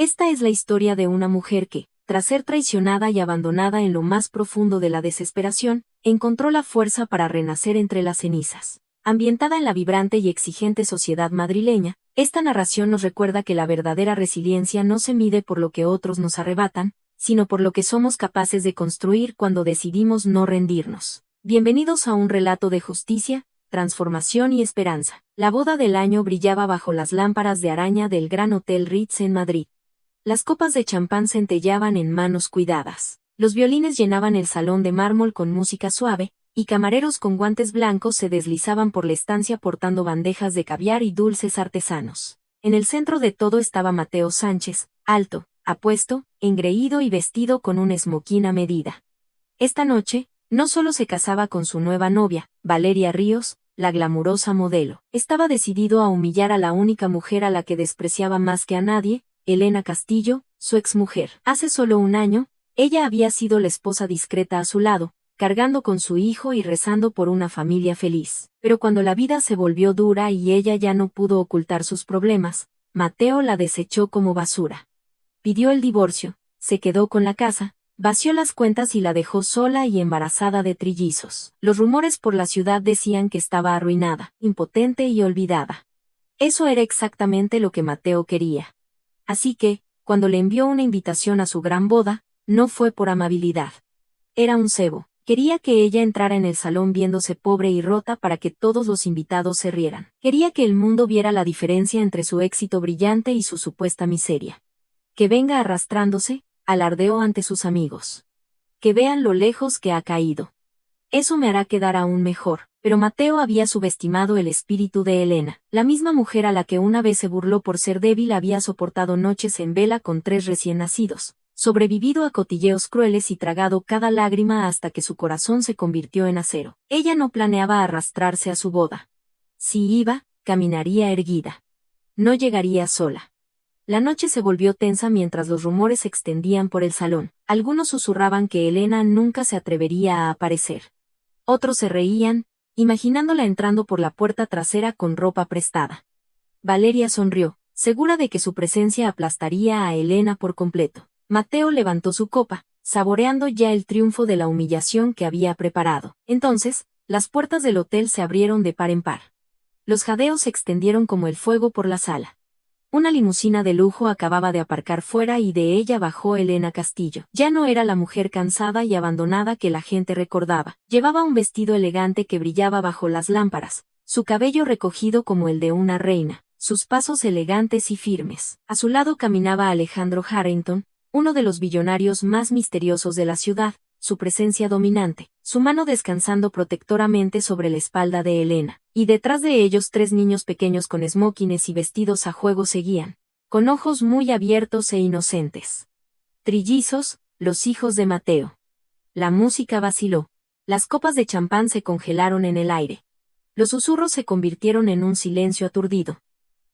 Esta es la historia de una mujer que, tras ser traicionada y abandonada en lo más profundo de la desesperación, encontró la fuerza para renacer entre las cenizas. Ambientada en la vibrante y exigente sociedad madrileña, esta narración nos recuerda que la verdadera resiliencia no se mide por lo que otros nos arrebatan, sino por lo que somos capaces de construir cuando decidimos no rendirnos. Bienvenidos a un relato de justicia, transformación y esperanza. La boda del año brillaba bajo las lámparas de araña del Gran Hotel Ritz en Madrid. Las copas de champán centellaban en manos cuidadas. Los violines llenaban el salón de mármol con música suave, y camareros con guantes blancos se deslizaban por la estancia portando bandejas de caviar y dulces artesanos. En el centro de todo estaba Mateo Sánchez, alto, apuesto, engreído y vestido con un esmoquín a medida. Esta noche, no solo se casaba con su nueva novia, Valeria Ríos, la glamurosa modelo. Estaba decidido a humillar a la única mujer a la que despreciaba más que a nadie, Elena Castillo, su exmujer. Hace solo un año, ella había sido la esposa discreta a su lado, cargando con su hijo y rezando por una familia feliz. Pero cuando la vida se volvió dura y ella ya no pudo ocultar sus problemas, Mateo la desechó como basura. Pidió el divorcio, se quedó con la casa, vació las cuentas y la dejó sola y embarazada de trillizos. Los rumores por la ciudad decían que estaba arruinada, impotente y olvidada. Eso era exactamente lo que Mateo quería. Así que, cuando le envió una invitación a su gran boda, no fue por amabilidad. Era un cebo. Quería que ella entrara en el salón viéndose pobre y rota para que todos los invitados se rieran. Quería que el mundo viera la diferencia entre su éxito brillante y su supuesta miseria. Que venga arrastrándose, alardeó ante sus amigos. Que vean lo lejos que ha caído. Eso me hará quedar aún mejor. Pero Mateo había subestimado el espíritu de Elena. La misma mujer a la que una vez se burló por ser débil había soportado noches en vela con 3 recién nacidos, sobrevivido a cotilleos crueles y tragado cada lágrima hasta que su corazón se convirtió en acero. Ella no planeaba arrastrarse a su boda. Si iba, caminaría erguida. No llegaría sola. La noche se volvió tensa mientras los rumores se extendían por el salón. Algunos susurraban que Elena nunca se atrevería a aparecer. Otros se reían, imaginándola entrando por la puerta trasera con ropa prestada. Valeria sonrió, segura de que su presencia aplastaría a Elena por completo. Mateo levantó su copa, saboreando ya el triunfo de la humillación que había preparado. Entonces, las puertas del hotel se abrieron de par en par. Los jadeos se extendieron como el fuego por la sala. Una limusina de lujo acababa de aparcar fuera y de ella bajó Elena Castillo. Ya no era la mujer cansada y abandonada que la gente recordaba. Llevaba un vestido elegante que brillaba bajo las lámparas, su cabello recogido como el de una reina, sus pasos elegantes y firmes. A su lado caminaba Alejandro Harrington, uno de los billonarios más misteriosos de la ciudad, su presencia dominante, su mano descansando protectoramente sobre la espalda de Elena, y detrás de ellos 3 niños pequeños con esmokines y vestidos a juego seguían, con ojos muy abiertos e inocentes. Trillizos, los hijos de Mateo. La música vaciló. Las copas de champán se congelaron en el aire. Los susurros se convirtieron en un silencio aturdido.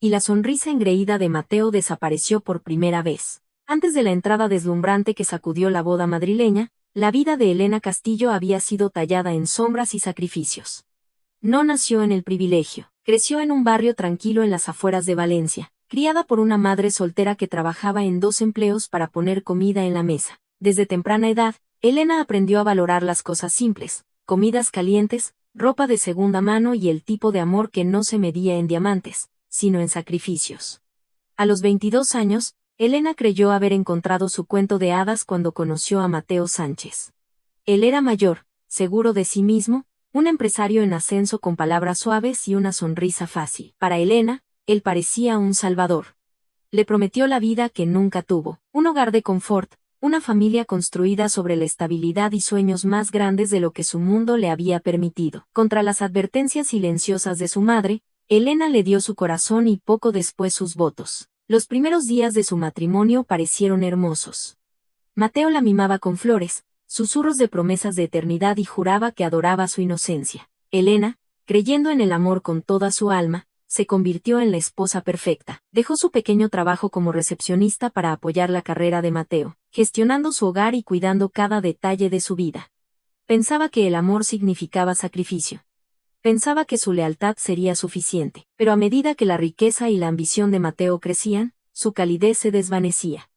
Y la sonrisa engreída de Mateo desapareció por primera vez. Antes de la entrada deslumbrante que sacudió la boda madrileña, la vida de Elena Castillo había sido tallada en sombras y sacrificios. No nació en el privilegio, creció en un barrio tranquilo en las afueras de Valencia, criada por una madre soltera que trabajaba en 2 empleos para poner comida en la mesa. Desde temprana edad, Elena aprendió a valorar las cosas simples, comidas calientes, ropa de segunda mano y el tipo de amor que no se medía en diamantes, sino en sacrificios. A los 22 años, Elena creyó haber encontrado su cuento de hadas cuando conoció a Mateo Sánchez. Él era mayor, seguro de sí mismo, un empresario en ascenso con palabras suaves y una sonrisa fácil. Para Elena, él parecía un salvador. Le prometió la vida que nunca tuvo, un hogar de confort, una familia construida sobre la estabilidad y sueños más grandes de lo que su mundo le había permitido. Contra las advertencias silenciosas de su madre, Elena le dio su corazón y poco después sus votos. Los primeros días de su matrimonio parecieron hermosos. Mateo la mimaba con flores, susurros de promesas de eternidad y juraba que adoraba su inocencia. Elena, creyendo en el amor con toda su alma, se convirtió en la esposa perfecta. Dejó su pequeño trabajo como recepcionista para apoyar la carrera de Mateo, gestionando su hogar y cuidando cada detalle de su vida. Pensaba que el amor significaba sacrificio. Pensaba que su lealtad sería suficiente, pero a medida que la riqueza y la ambición de Mateo crecían, su calidez se desvanecía.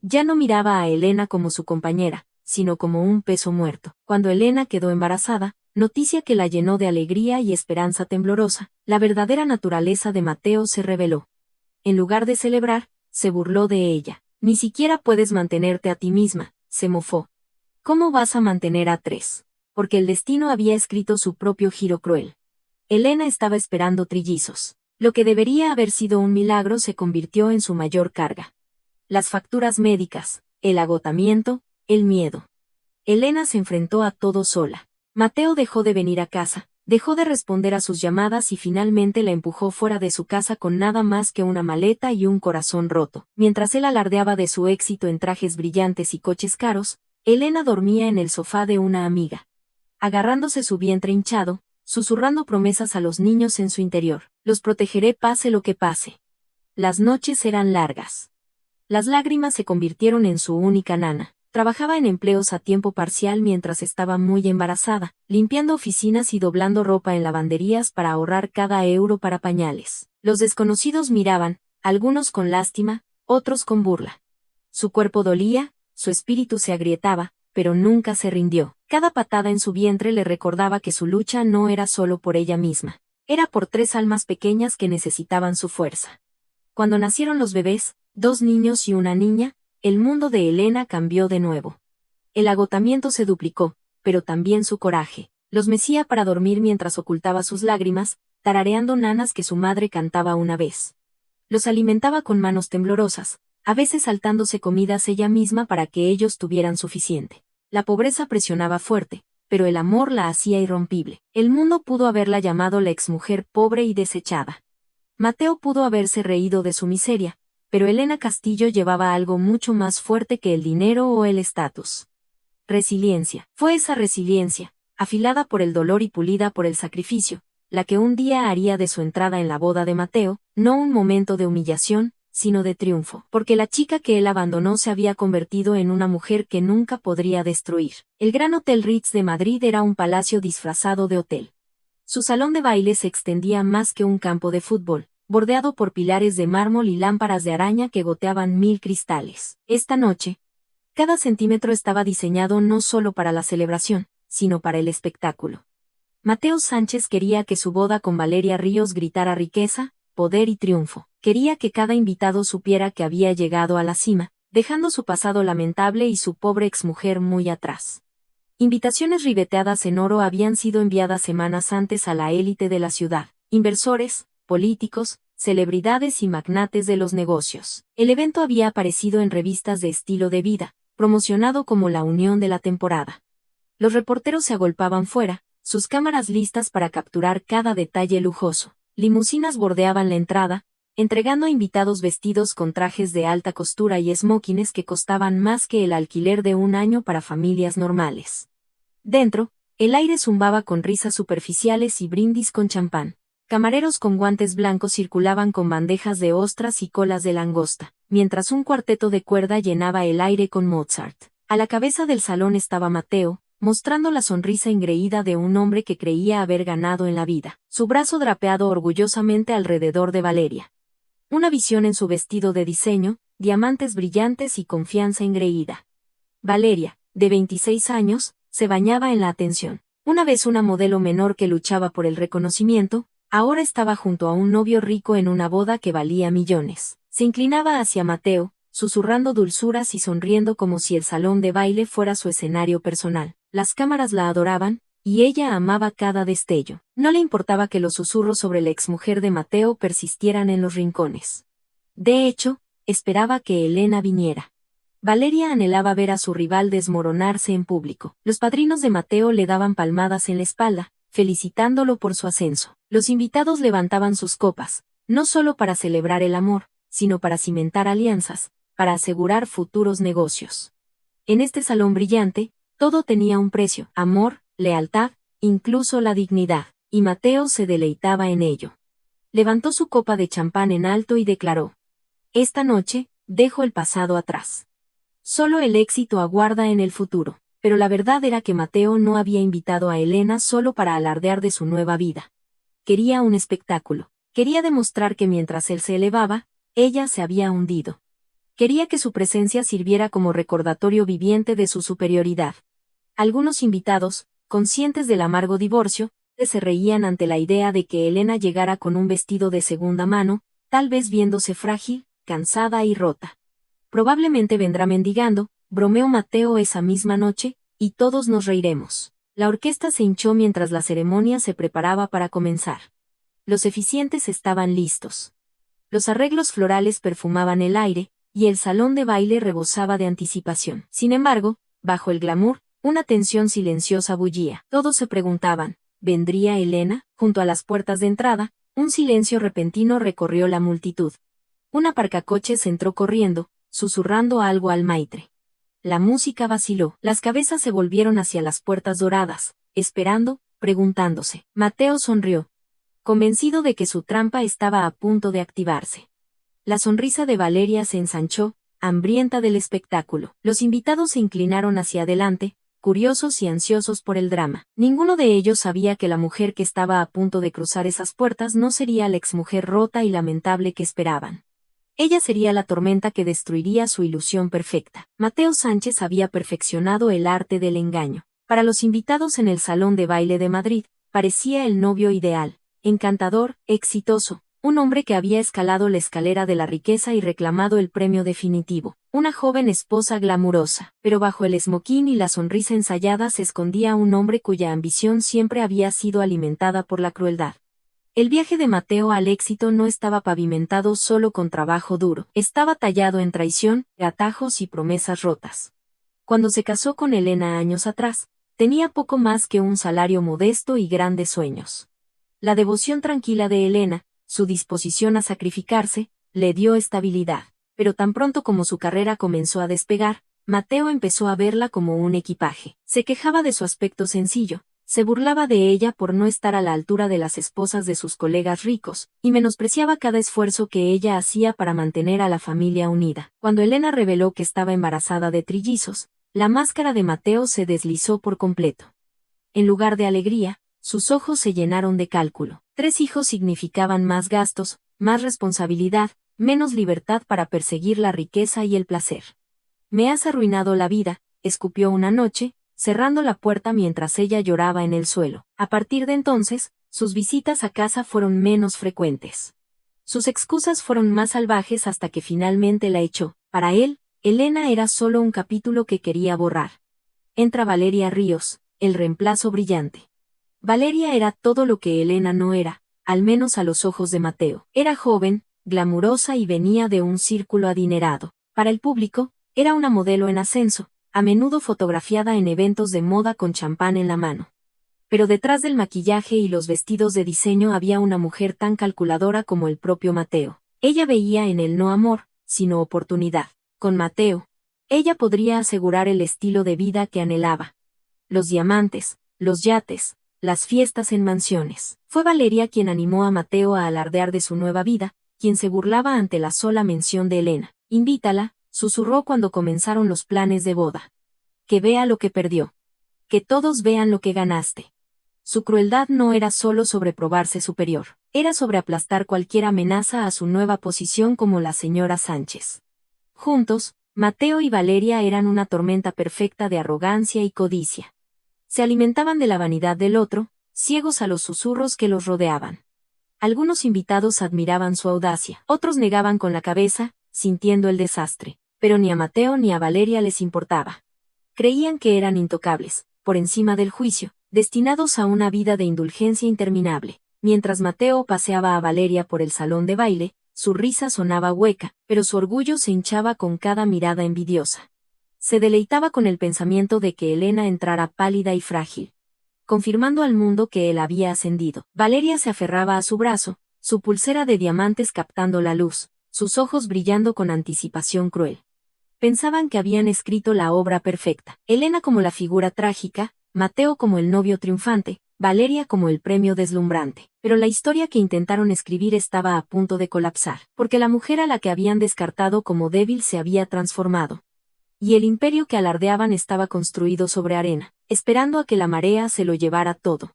Ya no miraba a Elena como su compañera, sino como un peso muerto. Cuando Elena quedó embarazada, noticia que la llenó de alegría y esperanza temblorosa, la verdadera naturaleza de Mateo se reveló. En lugar de celebrar, se burló de ella. Ni siquiera puedes mantenerte a ti misma, se mofó. ¿Cómo vas a mantener a tres? Porque el destino había escrito su propio giro cruel. Elena estaba esperando trillizos. Lo que debería haber sido un milagro se convirtió en su mayor carga. Las facturas médicas, el agotamiento, el miedo. Elena se enfrentó a todo sola. Mateo dejó de venir a casa, dejó de responder a sus llamadas y finalmente la empujó fuera de su casa con nada más que una maleta y un corazón roto. Mientras él alardeaba de su éxito en trajes brillantes y coches caros, Elena dormía en el sofá de una amiga, agarrándose su vientre hinchado, susurrando promesas a los niños en su interior. Los protegeré pase lo que pase. Las noches eran largas. Las lágrimas se convirtieron en su única nana. Trabajaba en empleos a tiempo parcial mientras estaba muy embarazada, limpiando oficinas y doblando ropa en lavanderías para ahorrar cada euro para pañales. Los desconocidos miraban, algunos con lástima, otros con burla. Su cuerpo dolía, su espíritu se agrietaba, pero nunca se rindió. Cada patada en su vientre le recordaba que su lucha no era solo por ella misma. Era por tres almas pequeñas que necesitaban su fuerza. Cuando nacieron los bebés, 2 niños y una niña, el mundo de Elena cambió de nuevo. El agotamiento se duplicó, pero también su coraje. Los mecía para dormir mientras ocultaba sus lágrimas, tarareando nanas que su madre cantaba una vez. Los alimentaba con manos temblorosas, a veces saltándose comidas ella misma para que ellos tuvieran suficiente. La pobreza presionaba fuerte, pero el amor la hacía irrompible. El mundo pudo haberla llamado la exmujer pobre y desechada. Mateo pudo haberse reído de su miseria, pero Elena Castillo llevaba algo mucho más fuerte que el dinero o el estatus. Resiliencia. Fue esa resiliencia, afilada por el dolor y pulida por el sacrificio, la que un día haría de su entrada en la boda de Mateo, no un momento de humillación, sino de triunfo, porque la chica que él abandonó se había convertido en una mujer que nunca podría destruir. El Gran Hotel Ritz de Madrid era un palacio disfrazado de hotel. Su salón de baile se extendía más que un campo de fútbol, bordeado por pilares de mármol y lámparas de araña que goteaban 1000 cristales. Esta noche, cada centímetro estaba diseñado no solo para la celebración, sino para el espectáculo. Mateo Sánchez quería que su boda con Valeria Ríos gritara riqueza, poder y triunfo. Quería que cada invitado supiera que había llegado a la cima, dejando su pasado lamentable y su pobre exmujer muy atrás. Invitaciones ribeteadas en oro habían sido enviadas semanas antes a la élite de la ciudad, inversores, políticos, celebridades y magnates de los negocios. El evento había aparecido en revistas de estilo de vida, promocionado como la unión de la temporada. Los reporteros se agolpaban fuera, sus cámaras listas para capturar cada detalle lujoso. Limusinas bordeaban la entrada, entregando a invitados vestidos con trajes de alta costura y esmokines que costaban más que el alquiler de un año para familias normales. Dentro, el aire zumbaba con risas superficiales y brindis con champán. Camareros con guantes blancos circulaban con bandejas de ostras y colas de langosta, mientras un cuarteto de cuerda llenaba el aire con Mozart. A la cabeza del salón estaba Mateo, mostrando la sonrisa engreída de un hombre que creía haber ganado en la vida, su brazo drapeado orgullosamente alrededor de Valeria. Una visión en su vestido de diseño, diamantes brillantes y confianza engreída. Valeria, de 26 años, se bañaba en la atención. Una vez una modelo menor que luchaba por el reconocimiento, ahora estaba junto a un novio rico en una boda que valía millones. Se inclinaba hacia Mateo, susurrando dulzuras y sonriendo como si el salón de baile fuera su escenario personal. Las cámaras la adoraban, y ella amaba cada destello. No le importaba que los susurros sobre la exmujer de Mateo persistieran en los rincones. De hecho, esperaba que Elena viniera. Valeria anhelaba ver a su rival desmoronarse en público. Los padrinos de Mateo le daban palmadas en la espalda, felicitándolo por su ascenso. Los invitados levantaban sus copas, no solo para celebrar el amor, sino para cimentar alianzas, para asegurar futuros negocios. En este salón brillante, todo tenía un precio: amor, lealtad, incluso la dignidad, y Mateo se deleitaba en ello. Levantó su copa de champán en alto y declaró: «Esta noche, dejo el pasado atrás. Solo el éxito aguarda en el futuro». Pero la verdad era que Mateo no había invitado a Elena solo para alardear de su nueva vida. Quería un espectáculo. Quería demostrar que mientras él se elevaba, Ella se había hundido. Quería que su presencia sirviera como recordatorio viviente de su superioridad. Algunos invitados, conscientes del amargo divorcio, se reían ante la idea de que Elena llegara con un vestido de segunda mano, tal vez viéndose frágil, cansada y rota. Probablemente vendrá mendigando, bromeó Mateo esa misma noche, y todos nos reiremos. La orquesta se hinchó mientras la ceremonia se preparaba para comenzar. Los eficientes estaban listos. Los arreglos florales perfumaban el aire, y el salón de baile rebosaba de anticipación. Sin embargo, bajo el glamour, una tensión silenciosa bullía. Todos se preguntaban, ¿vendría Elena? Junto a las puertas de entrada, un silencio repentino recorrió la multitud. Un aparcacoches entró corriendo, susurrando algo al maitre. La música vaciló, las cabezas se volvieron hacia las puertas doradas, esperando, preguntándose. Mateo sonrió, convencido de que su trampa estaba a punto de activarse. La sonrisa de Valeria se ensanchó, hambrienta del espectáculo. Los invitados se inclinaron hacia adelante, curiosos y ansiosos por el drama. Ninguno de ellos sabía que la mujer que estaba a punto de cruzar esas puertas no sería la exmujer rota y lamentable que esperaban. Ella sería la tormenta que destruiría su ilusión perfecta. Mateo Sánchez había perfeccionado el arte del engaño. Para los invitados en el Salón de Baile de Madrid, parecía el novio ideal, encantador, exitoso, un hombre que había escalado la escalera de la riqueza y reclamado el premio definitivo, una joven esposa glamurosa, pero bajo el esmoquín y la sonrisa ensayada se escondía un hombre cuya ambición siempre había sido alimentada por la crueldad. El viaje de Mateo al éxito no estaba pavimentado solo con trabajo duro, estaba tallado en traición, atajos y promesas rotas. Cuando se casó con Elena años atrás, tenía poco más que un salario modesto y grandes sueños. La devoción tranquila de Elena, su disposición a sacrificarse, le dio estabilidad, pero tan pronto como su carrera comenzó a despegar, Mateo empezó a verla como un equipaje. Se quejaba de su aspecto sencillo, se burlaba de ella por no estar a la altura de las esposas de sus colegas ricos, y menospreciaba cada esfuerzo que ella hacía para mantener a la familia unida. Cuando Elena reveló que estaba embarazada de trillizos, la máscara de Mateo se deslizó por completo. En lugar de alegría, sus ojos se llenaron de cálculo. 3 hijos significaban más gastos, más responsabilidad, menos libertad para perseguir la riqueza y el placer. Me has arruinado la vida, escupió una noche, cerrando la puerta mientras ella lloraba en el suelo. A partir de entonces, sus visitas a casa fueron menos frecuentes. Sus excusas fueron más salvajes hasta que finalmente la echó. Para él, Elena era solo un capítulo que quería borrar. Entra Valeria Ríos, el reemplazo brillante. Valeria era todo lo que Elena no era, al menos a los ojos de Mateo. Era joven, glamurosa y venía de un círculo adinerado. Para el público, era una modelo en ascenso, a menudo fotografiada en eventos de moda con champán en la mano. Pero detrás del maquillaje y los vestidos de diseño había una mujer tan calculadora como el propio Mateo. Ella veía en él no amor, sino oportunidad. Con Mateo, ella podría asegurar el estilo de vida que anhelaba. Los diamantes, los yates, las fiestas en mansiones. Fue Valeria quien animó a Mateo a alardear de su nueva vida, quien se burlaba ante la sola mención de Elena. Invítala, susurró cuando comenzaron los planes de boda. Que vea lo que perdió. Que todos vean lo que ganaste. Su crueldad no era solo sobre probarse superior, era sobre aplastar cualquier amenaza a su nueva posición como la señora Sánchez. Juntos, Mateo y Valeria eran una tormenta perfecta de arrogancia y codicia. Se alimentaban de la vanidad del otro, ciegos a los susurros que los rodeaban. Algunos invitados admiraban su audacia, otros negaban con la cabeza, sintiendo el desastre, pero ni a Mateo ni a Valeria les importaba. Creían que eran intocables, por encima del juicio, destinados a una vida de indulgencia interminable. Mientras Mateo paseaba a Valeria por el salón de baile, su risa sonaba hueca, pero su orgullo se hinchaba con cada mirada envidiosa. Se deleitaba con el pensamiento de que Elena entrara pálida y frágil, confirmando al mundo que él había ascendido. Valeria se aferraba a su brazo, su pulsera de diamantes captando la luz, sus ojos brillando con anticipación cruel. Pensaban que habían escrito la obra perfecta. Elena como la figura trágica, Mateo como el novio triunfante, Valeria como el premio deslumbrante. Pero la historia que intentaron escribir estaba a punto de colapsar, porque la mujer a la que habían descartado como débil se había transformado. Y el imperio que alardeaban estaba construido sobre arena, esperando a que la marea se lo llevara todo.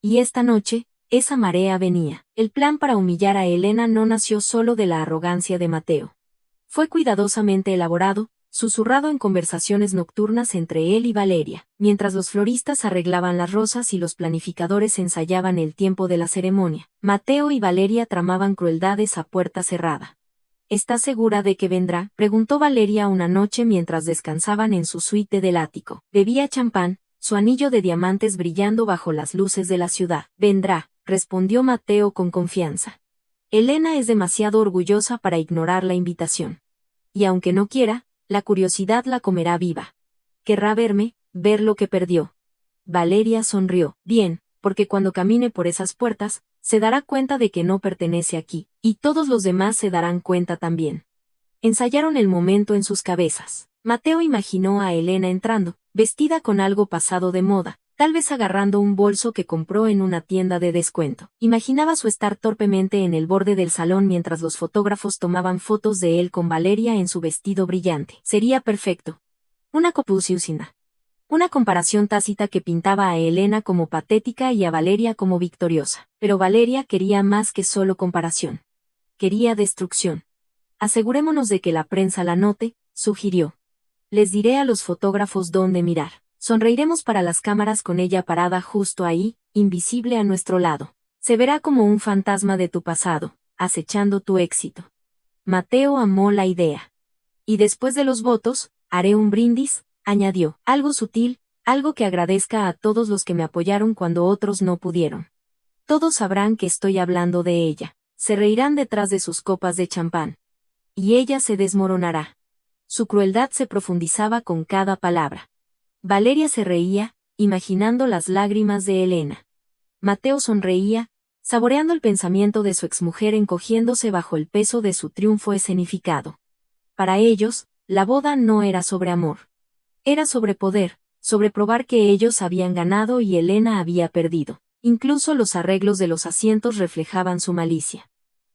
Y esta noche, Esa marea venía. El plan para humillar a Elena no nació solo de la arrogancia de Mateo. Fue cuidadosamente elaborado, susurrado en conversaciones nocturnas entre él y Valeria, mientras los floristas arreglaban las rosas y los planificadores ensayaban el tiempo de la ceremonia. Mateo y Valeria tramaban crueldades a puerta cerrada. ¿Estás segura de que vendrá?, preguntó Valeria una noche mientras descansaban en su suite del ático. Bebía champán, su anillo de diamantes brillando bajo las luces de la ciudad. Vendrá, respondió Mateo con confianza. Elena es demasiado orgullosa para ignorar la invitación. Y aunque no quiera, la curiosidad la comerá viva. Querrá verme, ver lo que perdió. Valeria sonrió. Bien, porque cuando camine por esas puertas, se dará cuenta de que no pertenece aquí, y todos los demás se darán cuenta también. Ensayaron el momento en sus cabezas. Mateo imaginó a Elena entrando, vestida con algo pasado de moda, tal vez agarrando un bolso que compró en una tienda de descuento. Imaginaba su estar torpemente en el borde del salón mientras los fotógrafos tomaban fotos de él con Valeria en su vestido brillante. Sería perfecto. Una copusiusina. Una comparación tácita que pintaba a Elena como patética y a Valeria como victoriosa. Pero Valeria quería más que solo comparación. Quería destrucción. Asegurémonos de que la prensa la note, sugirió. Les diré a los fotógrafos dónde mirar. Sonreiremos para las cámaras con ella parada justo ahí, invisible a nuestro lado. Se verá como un fantasma de tu pasado, acechando tu éxito. Mateo amó la idea. Y después de los votos, haré un brindis, añadió, algo sutil, algo que agradezca a todos los que me apoyaron cuando otros no pudieron. Todos sabrán que estoy hablando de ella. Se reirán detrás de sus copas de champán. Y ella se desmoronará. Su crueldad se profundizaba con cada palabra. Valeria se reía, imaginando las lágrimas de Elena. Mateo sonreía, saboreando el pensamiento de su exmujer encogiéndose bajo el peso de su triunfo escenificado. Para ellos, la boda no era sobre amor. Era sobre poder, sobre probar que ellos habían ganado y Elena había perdido. Incluso los arreglos de los asientos reflejaban su malicia.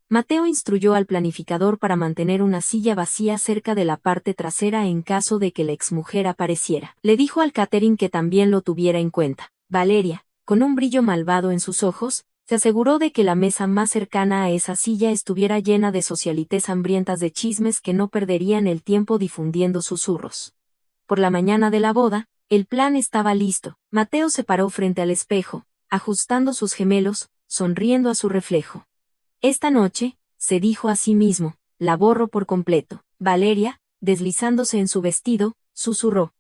Mateo instruyó al planificador para mantener una silla vacía cerca de la parte trasera en caso de que la exmujer apareciera. Le dijo al catering que también lo tuviera en cuenta. Valeria, con un brillo malvado en sus ojos, se aseguró de que la mesa más cercana a esa silla estuviera llena de socialites hambrientas de chismes que no perderían el tiempo difundiendo susurros. Por la mañana de la boda, el plan estaba listo. Mateo se paró frente al espejo, ajustando sus gemelos, sonriendo a su reflejo. Esta noche, se dijo a sí mismo, la borro por completo. Valeria, deslizándose en su vestido, susurró.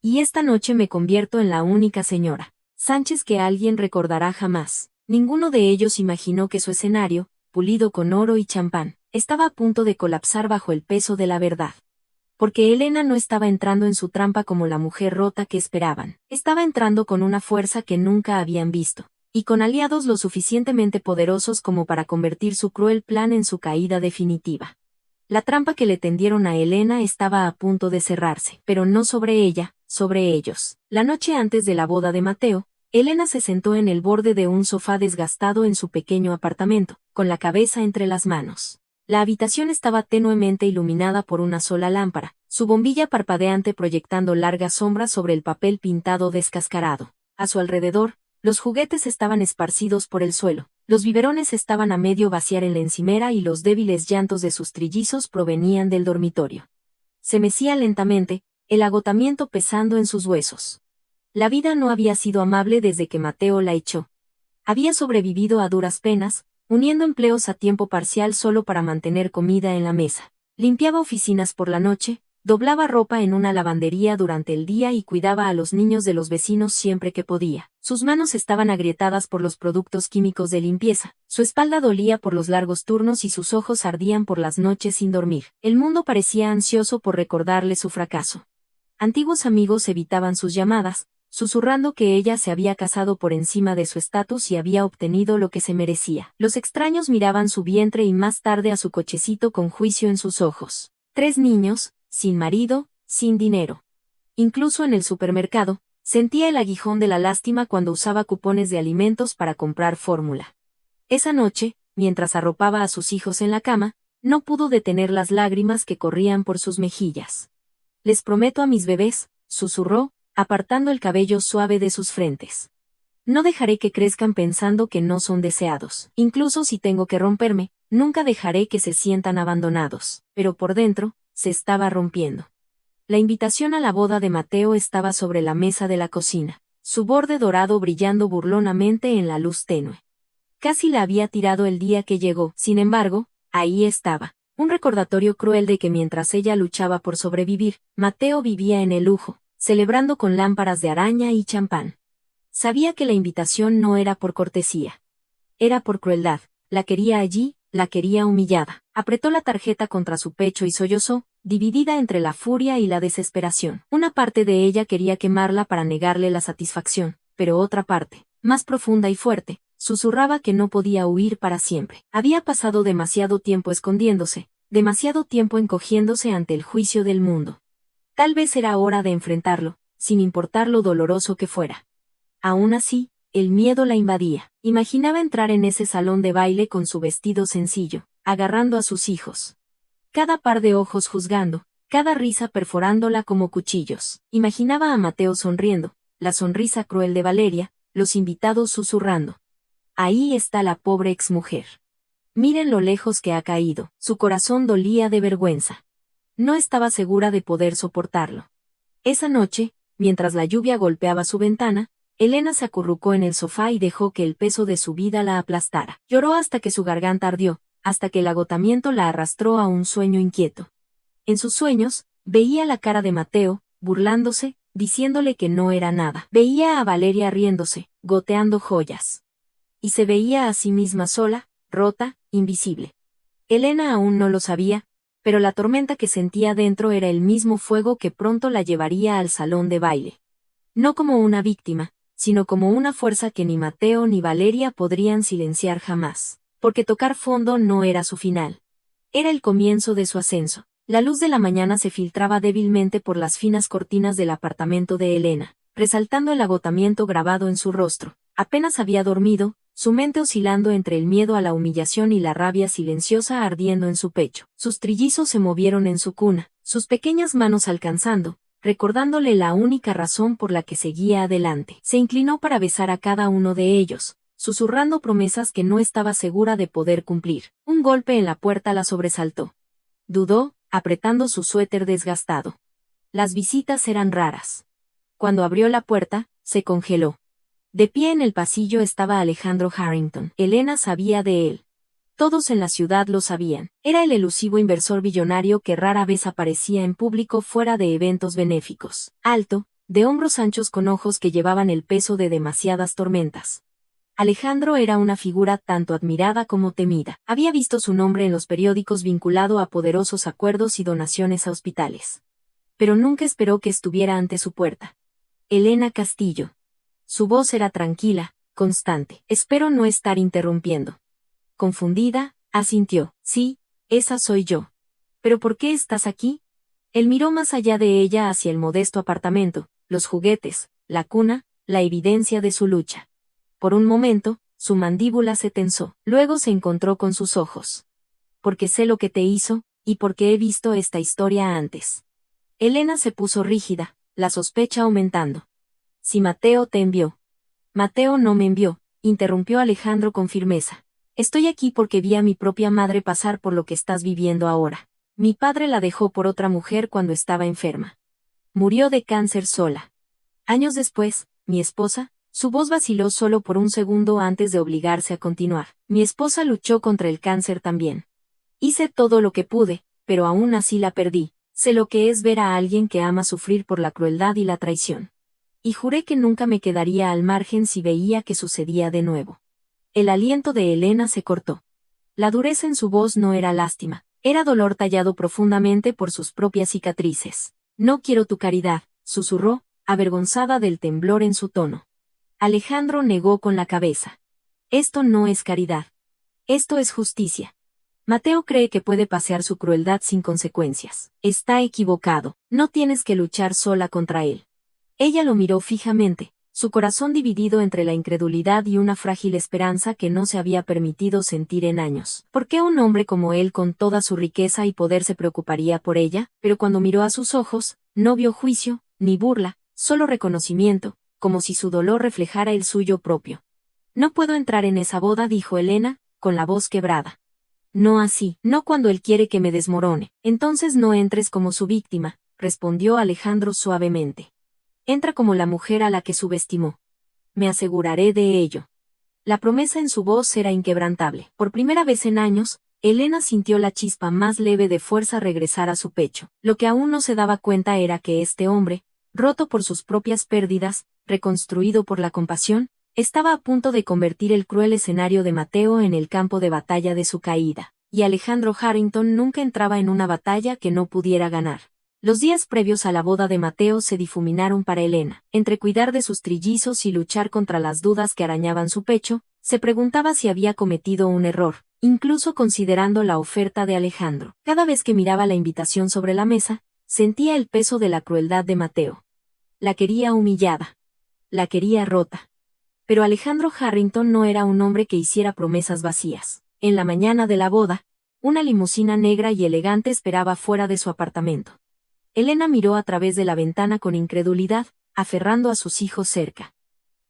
Y esta noche me convierto en la única señora Sánchez que alguien recordará jamás. Ninguno de ellos imaginó que su escenario, pulido con oro y champán, estaba a punto de colapsar bajo el peso de la verdad. Porque Elena no estaba entrando en su trampa como la mujer rota que esperaban. Estaba entrando con una fuerza que nunca habían visto. Y con aliados lo suficientemente poderosos como para convertir su cruel plan en su caída definitiva. La trampa que le tendieron a Elena estaba a punto de cerrarse, pero no sobre ella, sobre ellos. La noche antes de la boda de Mateo, Elena se sentó en el borde de un sofá desgastado en su pequeño apartamento, con la cabeza entre las manos. La habitación estaba tenuemente iluminada por una sola lámpara, su bombilla parpadeante proyectando largas sombras sobre el papel pintado descascarado. A su alrededor, los juguetes estaban esparcidos por el suelo, los biberones estaban a medio vaciar en la encimera y los débiles llantos de sus trillizos provenían del dormitorio. Se mecía lentamente, el agotamiento pesando en sus huesos. La vida no había sido amable desde que Mateo la echó. Había sobrevivido a duras penas, uniendo empleos a tiempo parcial solo para mantener comida en la mesa. Limpiaba oficinas por la noche, doblaba ropa en una lavandería durante el día y cuidaba a los niños de los vecinos siempre que podía. Sus manos estaban agrietadas por los productos químicos de limpieza, su espalda dolía por los largos turnos y sus ojos ardían por las noches sin dormir. El mundo parecía ansioso por recordarle su fracaso. Antiguos amigos evitaban sus llamadas, susurrando que ella se había casado por encima de su estatus y había obtenido lo que se merecía. Los extraños miraban su vientre y más tarde a su cochecito con juicio en sus ojos. 3 niños, sin marido, sin dinero. Incluso en el supermercado, sentía el aguijón de la lástima cuando usaba cupones de alimentos para comprar fórmula. Esa noche, mientras arropaba a sus hijos en la cama, no pudo detener las lágrimas que corrían por sus mejillas. Les prometo a mis bebés, susurró, apartando el cabello suave de sus frentes. No dejaré que crezcan pensando que no son deseados. Incluso si tengo que romperme, nunca dejaré que se sientan abandonados. Pero por dentro, se estaba rompiendo. La invitación a la boda de Mateo estaba sobre la mesa de la cocina, su borde dorado brillando burlonamente en la luz tenue. Casi la había tirado el día que llegó, sin embargo, ahí estaba. Un recordatorio cruel de que mientras ella luchaba por sobrevivir, Mateo vivía en el lujo, celebrando con lámparas de araña y champán. Sabía que la invitación no era por cortesía. Era por crueldad. La quería allí, la quería humillada. Apretó la tarjeta contra su pecho y sollozó, dividida entre la furia y la desesperación. Una parte de ella quería quemarla para negarle la satisfacción, pero otra parte, más profunda y fuerte, susurraba que no podía huir para siempre. Había pasado demasiado tiempo escondiéndose, demasiado tiempo encogiéndose ante el juicio del mundo. Tal vez era hora de enfrentarlo, sin importar lo doloroso que fuera. Aún así, el miedo la invadía. Imaginaba entrar en ese salón de baile con su vestido sencillo, agarrando a sus hijos. Cada par de ojos juzgando, cada risa perforándola como cuchillos. Imaginaba a Mateo sonriendo, la sonrisa cruel de Valeria, los invitados susurrando. Ahí está la pobre exmujer. Miren lo lejos que ha caído. Su corazón dolía de vergüenza. No estaba segura de poder soportarlo. Esa noche, mientras la lluvia golpeaba su ventana, Elena se acurrucó en el sofá y dejó que el peso de su vida la aplastara. Lloró hasta que su garganta ardió, hasta que el agotamiento la arrastró a un sueño inquieto. En sus sueños, veía la cara de Mateo, burlándose, diciéndole que no era nada. Veía a Valeria riéndose, goteando joyas. Y se veía a sí misma sola, rota, invisible. Elena aún no lo sabía, pero la tormenta que sentía dentro era el mismo fuego que pronto la llevaría al salón de baile. No como una víctima, sino como una fuerza que ni Mateo ni Valeria podrían silenciar jamás, porque tocar fondo no era su final. Era el comienzo de su ascenso. La luz de la mañana se filtraba débilmente por las finas cortinas del apartamento de Elena, resaltando el agotamiento grabado en su rostro. Apenas había dormido, su mente oscilando entre el miedo a la humillación y la rabia silenciosa ardiendo en su pecho. Sus trillizos se movieron en su cuna, sus pequeñas manos alcanzando, recordándole la única razón por la que seguía adelante. Se inclinó para besar a cada uno de ellos, susurrando promesas que no estaba segura de poder cumplir. Un golpe en la puerta la sobresaltó. Dudó, apretando su suéter desgastado. Las visitas eran raras. Cuando abrió la puerta, se congeló. De pie en el pasillo estaba Alejandro Harrington. Elena sabía de él. Todos en la ciudad lo sabían. Era el elusivo inversor billonario que rara vez aparecía en público fuera de eventos benéficos. Alto, de hombros anchos con ojos que llevaban el peso de demasiadas tormentas. Alejandro era una figura tanto admirada como temida. Había visto su nombre en los periódicos vinculado a poderosos acuerdos y donaciones a hospitales. Pero nunca esperó que estuviera ante su puerta. Elena Castillo. Su voz era tranquila, constante. Espero no estar interrumpiendo. Confundida, asintió. Sí, esa soy yo. ¿Pero por qué estás aquí? Él miró más allá de ella hacia el modesto apartamento, los juguetes, la cuna, la evidencia de su lucha. Por un momento, su mandíbula se tensó. Luego se encontró con sus ojos. Porque sé lo que te hizo, y porque he visto esta historia antes. Elena se puso rígida, la sospecha aumentando. Si Mateo te envió. Mateo no me envió, interrumpió Alejandro con firmeza. Estoy aquí porque vi a mi propia madre pasar por lo que estás viviendo ahora. Mi padre la dejó por otra mujer cuando estaba enferma. Murió de cáncer sola. Años después, mi esposa, su voz vaciló solo por un segundo antes de obligarse a continuar. Mi esposa luchó contra el cáncer también. Hice todo lo que pude, pero aún así la perdí. Sé lo que es ver a alguien que ama sufrir por la crueldad y la traición. Y juré que nunca me quedaría al margen si veía que sucedía de nuevo. El aliento de Elena se cortó. La dureza en su voz no era lástima, era dolor tallado profundamente por sus propias cicatrices. No quiero tu caridad, susurró, avergonzada del temblor en su tono. Alejandro negó con la cabeza. Esto no es caridad. Esto es justicia. Mateo cree que puede pasear su crueldad sin consecuencias. Está equivocado. No tienes que luchar sola contra él. Ella lo miró fijamente, su corazón dividido entre la incredulidad y una frágil esperanza que no se había permitido sentir en años. ¿Por qué un hombre como él con toda su riqueza y poder se preocuparía por ella? Pero cuando miró a sus ojos, no vio juicio, ni burla, solo reconocimiento, como si su dolor reflejara el suyo propio. No puedo entrar en esa boda, dijo Elena, con la voz quebrada. No así, no cuando él quiere que me desmorone. Entonces no entres como su víctima, respondió Alejandro suavemente. Entra como la mujer a la que subestimó. Me aseguraré de ello. La promesa en su voz era inquebrantable. Por primera vez en años, Elena sintió la chispa más leve de fuerza regresar a su pecho. Lo que aún no se daba cuenta era que este hombre, roto por sus propias pérdidas, reconstruido por la compasión, estaba a punto de convertir el cruel escenario de Mateo en el campo de batalla de su caída, y Alejandro Harrington nunca entraba en una batalla que no pudiera ganar. Los días previos a la boda de Mateo se difuminaron para Elena. Entre cuidar de sus trillizos y luchar contra las dudas que arañaban su pecho, se preguntaba si había cometido un error, incluso considerando la oferta de Alejandro. Cada vez que miraba la invitación sobre la mesa, sentía el peso de la crueldad de Mateo. La quería humillada. La quería rota. Pero Alejandro Harrington no era un hombre que hiciera promesas vacías. En la mañana de la boda, una limusina negra y elegante esperaba fuera de su apartamento. Elena miró a través de la ventana con incredulidad, aferrando a sus hijos cerca.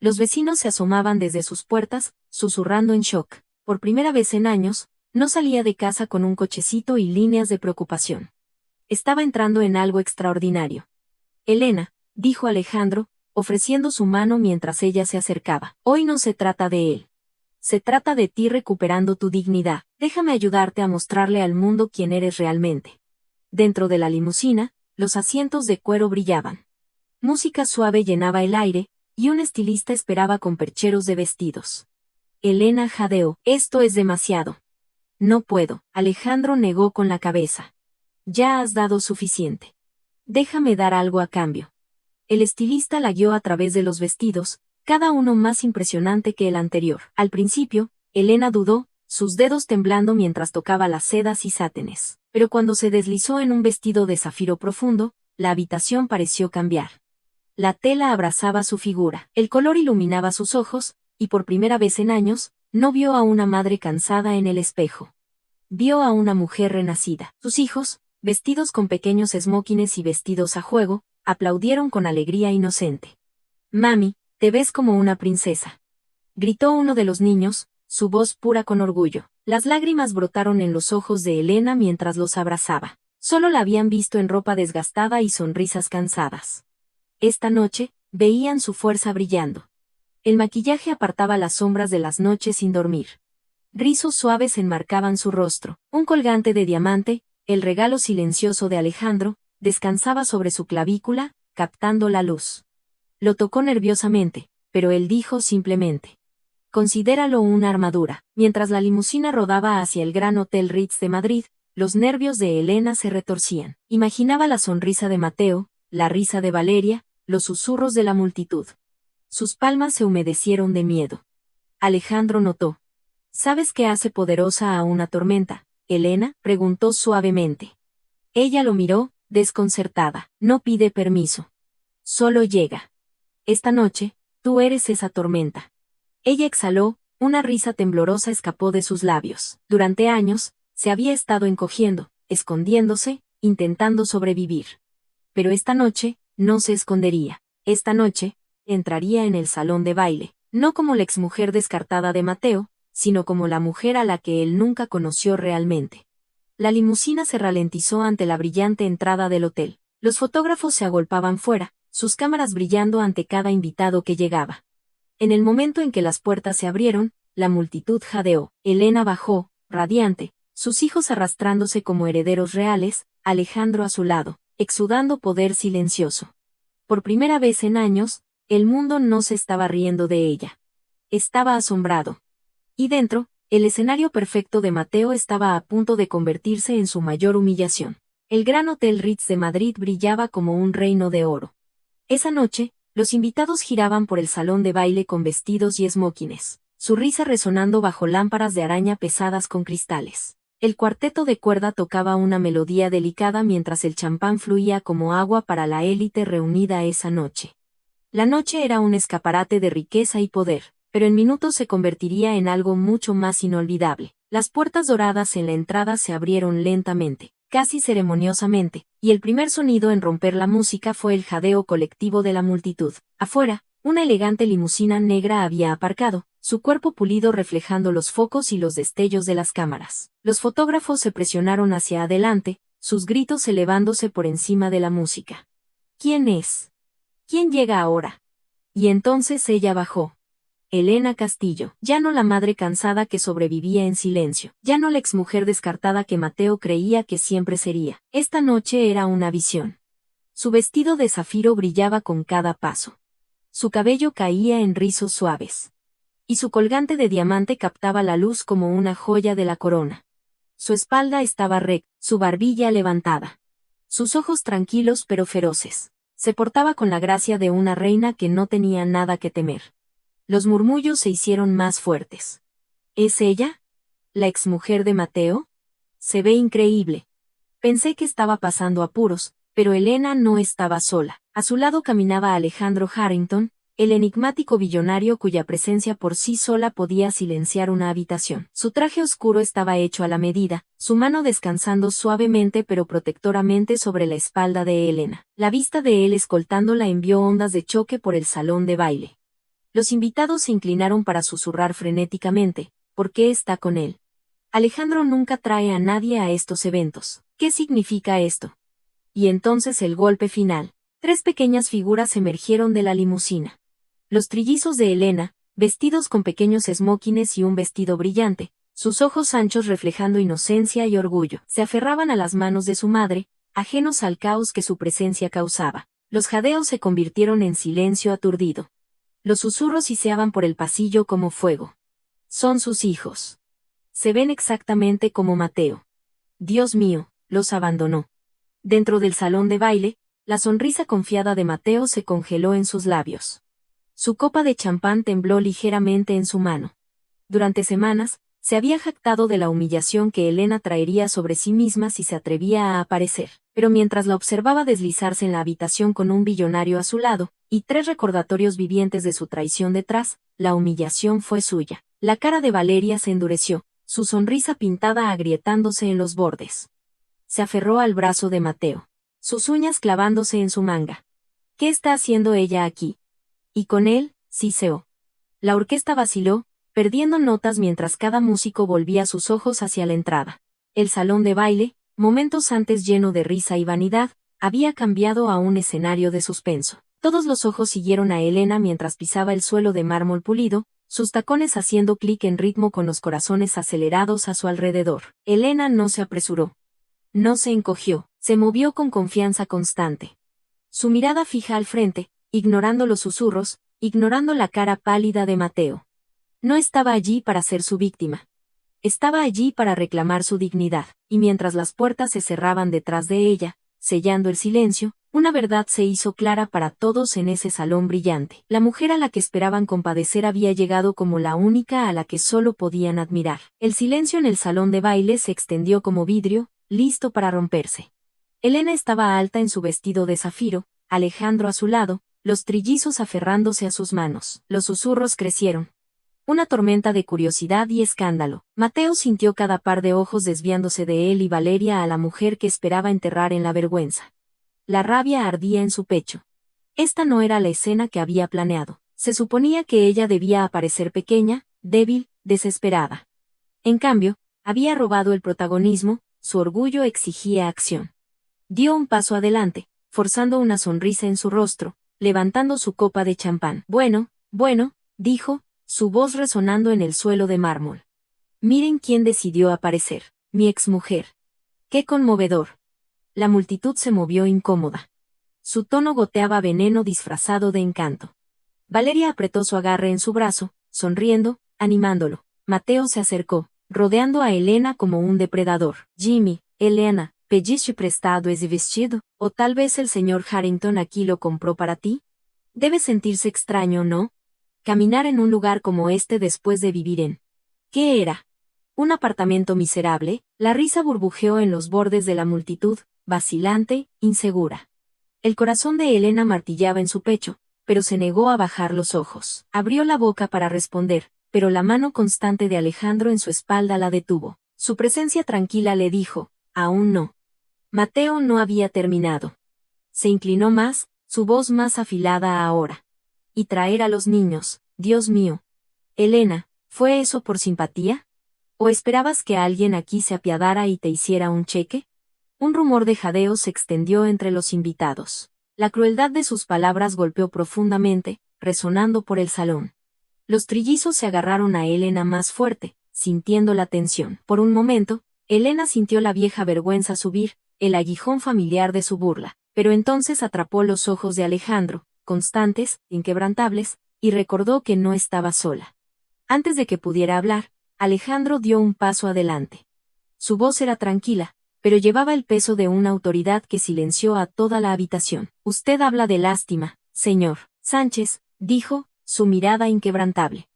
Los vecinos se asomaban desde sus puertas, susurrando en shock. Por primera vez en años, no salía de casa con un cochecito y líneas de preocupación. Estaba entrando en algo extraordinario. Elena, dijo Alejandro, ofreciendo su mano mientras ella se acercaba. Hoy no se trata de él. Se trata de ti recuperando tu dignidad. Déjame ayudarte a mostrarle al mundo quién eres realmente. Dentro de la limusina, los asientos de cuero brillaban. Música suave llenaba el aire, y un estilista esperaba con percheros de vestidos. Elena jadeó. Esto es demasiado. No puedo. Alejandro negó con la cabeza. Ya has dado suficiente. Déjame dar algo a cambio. El estilista la guió a través de los vestidos, cada uno más impresionante que el anterior. Al principio, Elena dudó, sus dedos temblando mientras tocaba las sedas y sátenes. Pero cuando se deslizó en un vestido de zafiro profundo, la habitación pareció cambiar. La tela abrazaba su figura, el color iluminaba sus ojos, y por primera vez en años, no vio a una madre cansada en el espejo. Vio a una mujer renacida. Sus hijos, vestidos con pequeños esmóquines y vestidos a juego, aplaudieron con alegría inocente. Mami, te ves como una princesa. Gritó uno de los niños, su voz pura con orgullo. Las lágrimas brotaron en los ojos de Elena mientras los abrazaba. Solo la habían visto en ropa desgastada y sonrisas cansadas. Esta noche, veían su fuerza brillando. El maquillaje apartaba las sombras de las noches sin dormir. Rizos suaves enmarcaban su rostro. Un colgante de diamante, el regalo silencioso de Alejandro, descansaba sobre su clavícula, captando la luz. Lo tocó nerviosamente, pero él dijo simplemente: considéralo una armadura. Mientras la limusina rodaba hacia el Gran Hotel Ritz de Madrid, los nervios de Elena se retorcían. Imaginaba la sonrisa de Mateo, la risa de Valeria, los susurros de la multitud. Sus palmas se humedecieron de miedo. Alejandro notó. ¿Sabes qué hace poderosa a una tormenta, Elena?, preguntó suavemente. Ella lo miró, desconcertada. No pide permiso. Solo llega. Esta noche, tú eres esa tormenta. Ella exhaló, una risa temblorosa escapó de sus labios. Durante años, se había estado encogiendo, escondiéndose, intentando sobrevivir. Pero esta noche, no se escondería. Esta noche, entraría en el salón de baile, no como la exmujer descartada de Mateo, sino como la mujer a la que él nunca conoció realmente. La limusina se ralentizó ante la brillante entrada del hotel. Los fotógrafos se agolpaban fuera, sus cámaras brillando ante cada invitado que llegaba. En el momento en que las puertas se abrieron, la multitud jadeó. Elena bajó, radiante, sus hijos arrastrándose como herederos reales, Alejandro a su lado, exudando poder silencioso. Por primera vez en años, el mundo no se estaba riendo de ella. Estaba asombrado. Y dentro, el escenario perfecto de Mateo estaba a punto de convertirse en su mayor humillación. El Gran Hotel Ritz de Madrid brillaba como un reino de oro. Esa noche, los invitados giraban por el salón de baile con vestidos y esmóquines, su risa resonando bajo lámparas de araña pesadas con cristales. El cuarteto de cuerda tocaba una melodía delicada mientras el champán fluía como agua para la élite reunida esa noche. La noche era un escaparate de riqueza y poder, pero en minutos se convertiría en algo mucho más inolvidable. Las puertas doradas en la entrada se abrieron lentamente, casi ceremoniosamente, y el primer sonido en romper la música fue el jadeo colectivo de la multitud. Afuera, Una elegante limusina negra había aparcado, su cuerpo pulido reflejando los focos y los destellos de las cámaras. Los fotógrafos se presionaron hacia adelante, sus gritos elevándose por encima de la música. ¿Quién es? ¿Quién llega ahora? Y entonces ella bajó. Elena Castillo, ya no la madre cansada que sobrevivía en silencio, ya no la exmujer descartada que Mateo creía que siempre sería. Esta noche era una visión. Su vestido de zafiro brillaba con cada paso. Su cabello caía en rizos suaves. Y su colgante de diamante captaba la luz como una joya de la corona. Su espalda estaba recta, su barbilla levantada. Sus ojos tranquilos pero feroces. Se portaba con la gracia de una reina que no tenía nada que temer. Los murmullos se hicieron más fuertes. ¿Es ella? ¿La exmujer de Mateo? Se ve increíble. Pensé que estaba pasando apuros, pero Elena no estaba sola. A su lado caminaba Alejandro Harrington, el enigmático billonario cuya presencia por sí sola podía silenciar una habitación. Su traje oscuro estaba hecho a la medida, su mano descansando suavemente pero protectoramente sobre la espalda de Elena. La vista de él escoltándola envió ondas de choque por el salón de baile. Los invitados se inclinaron para susurrar frenéticamente, ¿por qué está con él? Alejandro nunca trae a nadie a estos eventos. ¿Qué significa esto? Y entonces el golpe final. 3 pequeñas figuras emergieron de la limusina. Los trillizos de Elena, vestidos con pequeños esmokines y un vestido brillante, sus ojos anchos reflejando inocencia y orgullo, se aferraban a las manos de su madre, ajenos al caos que su presencia causaba. Los jadeos se convirtieron en silencio aturdido. Los susurros siseaban por el pasillo como fuego. Son sus hijos. Se ven exactamente como Mateo. Dios mío, los abandonó. Dentro del salón de baile, la sonrisa confiada de Mateo se congeló en sus labios. Su copa de champán tembló ligeramente en su mano. Durante semanas, se había jactado de la humillación que Elena traería sobre sí misma si se atrevía a aparecer, pero mientras la observaba deslizarse en la habitación con un billonario a su lado, y 3 recordatorios vivientes de su traición detrás, la humillación fue suya. La cara de Valeria se endureció, su sonrisa pintada agrietándose en los bordes. Se aferró al brazo de Mateo, sus uñas clavándose en su manga. ¿Qué está haciendo ella aquí? Y con él, siseó. La orquesta vaciló, perdiendo notas mientras cada músico volvía sus ojos hacia la entrada. El salón de baile, momentos antes lleno de risa y vanidad, había cambiado a un escenario de suspenso. Todos los ojos siguieron a Elena mientras pisaba el suelo de mármol pulido, sus tacones haciendo clic en ritmo con los corazones acelerados a su alrededor. Elena no se apresuró. No se encogió, se movió con confianza constante. Su mirada fija al frente, ignorando los susurros, ignorando la cara pálida de Mateo. No estaba allí para ser su víctima. Estaba allí para reclamar su dignidad, y mientras las puertas se cerraban detrás de ella, sellando el silencio, una verdad se hizo clara para todos en ese salón brillante. La mujer a la que esperaban compadecer había llegado como la única a la que solo podían admirar. El silencio en el salón de baile se extendió como vidrio, listo para romperse. Elena estaba alta en su vestido de zafiro, Alejandro a su lado, los trillizos aferrándose a sus manos. Los susurros crecieron. Una tormenta de curiosidad y escándalo. Mateo sintió cada par de ojos desviándose de él y Valeria a la mujer que esperaba enterrar en la vergüenza. La rabia ardía en su pecho. Esta no era la escena que había planeado. Se suponía que ella debía aparecer pequeña, débil, desesperada. En cambio, había robado el protagonismo, su orgullo exigía acción. Dio un paso adelante, forzando una sonrisa en su rostro, levantando su copa de champán. Bueno, dijo, su voz resonando en el suelo de mármol. Miren quién decidió aparecer, mi exmujer. ¡Qué conmovedor! La multitud se movió incómoda. Su tono goteaba veneno disfrazado de encanto. Valeria apretó su agarre en su brazo, sonriendo, animándolo. Mateo se acercó, rodeando a Elena como un depredador. Jimmy, Elena, ¿pediste prestado ese vestido? ¿O tal vez el señor Harrington aquí lo compró para ti? Debe sentirse extraño, ¿no? Caminar en un lugar como este después de vivir en... ¿Qué era? ¿Un apartamento miserable? La risa burbujeó en los bordes de la multitud, vacilante, insegura. El corazón de Elena martillaba en su pecho, pero se negó a bajar los ojos. Abrió la boca para responder, pero la mano constante de Alejandro en su espalda la detuvo. Su presencia tranquila le dijo, aún no. Mateo no había terminado. Se inclinó más, su voz más afilada ahora. y traer a los niños, Dios mío. Elena, ¿fue eso por simpatía? ¿O esperabas que alguien aquí se apiadara y te hiciera un cheque? Un rumor de jadeo se extendió entre los invitados. La crueldad de sus palabras golpeó profundamente, resonando por el salón. Los trillizos se agarraron a Elena más fuerte, sintiendo la tensión. Por un momento, Elena sintió la vieja vergüenza subir, el aguijón familiar de su burla, pero entonces atrapó los ojos de Alejandro, constantes, inquebrantables, y recordó que no estaba sola. Antes de que pudiera hablar, Alejandro dio un paso adelante. Su voz era tranquila, pero llevaba el peso de una autoridad que silenció a toda la habitación. Usted habla de lástima, señor Sánchez, dijo, su mirada inquebrantable.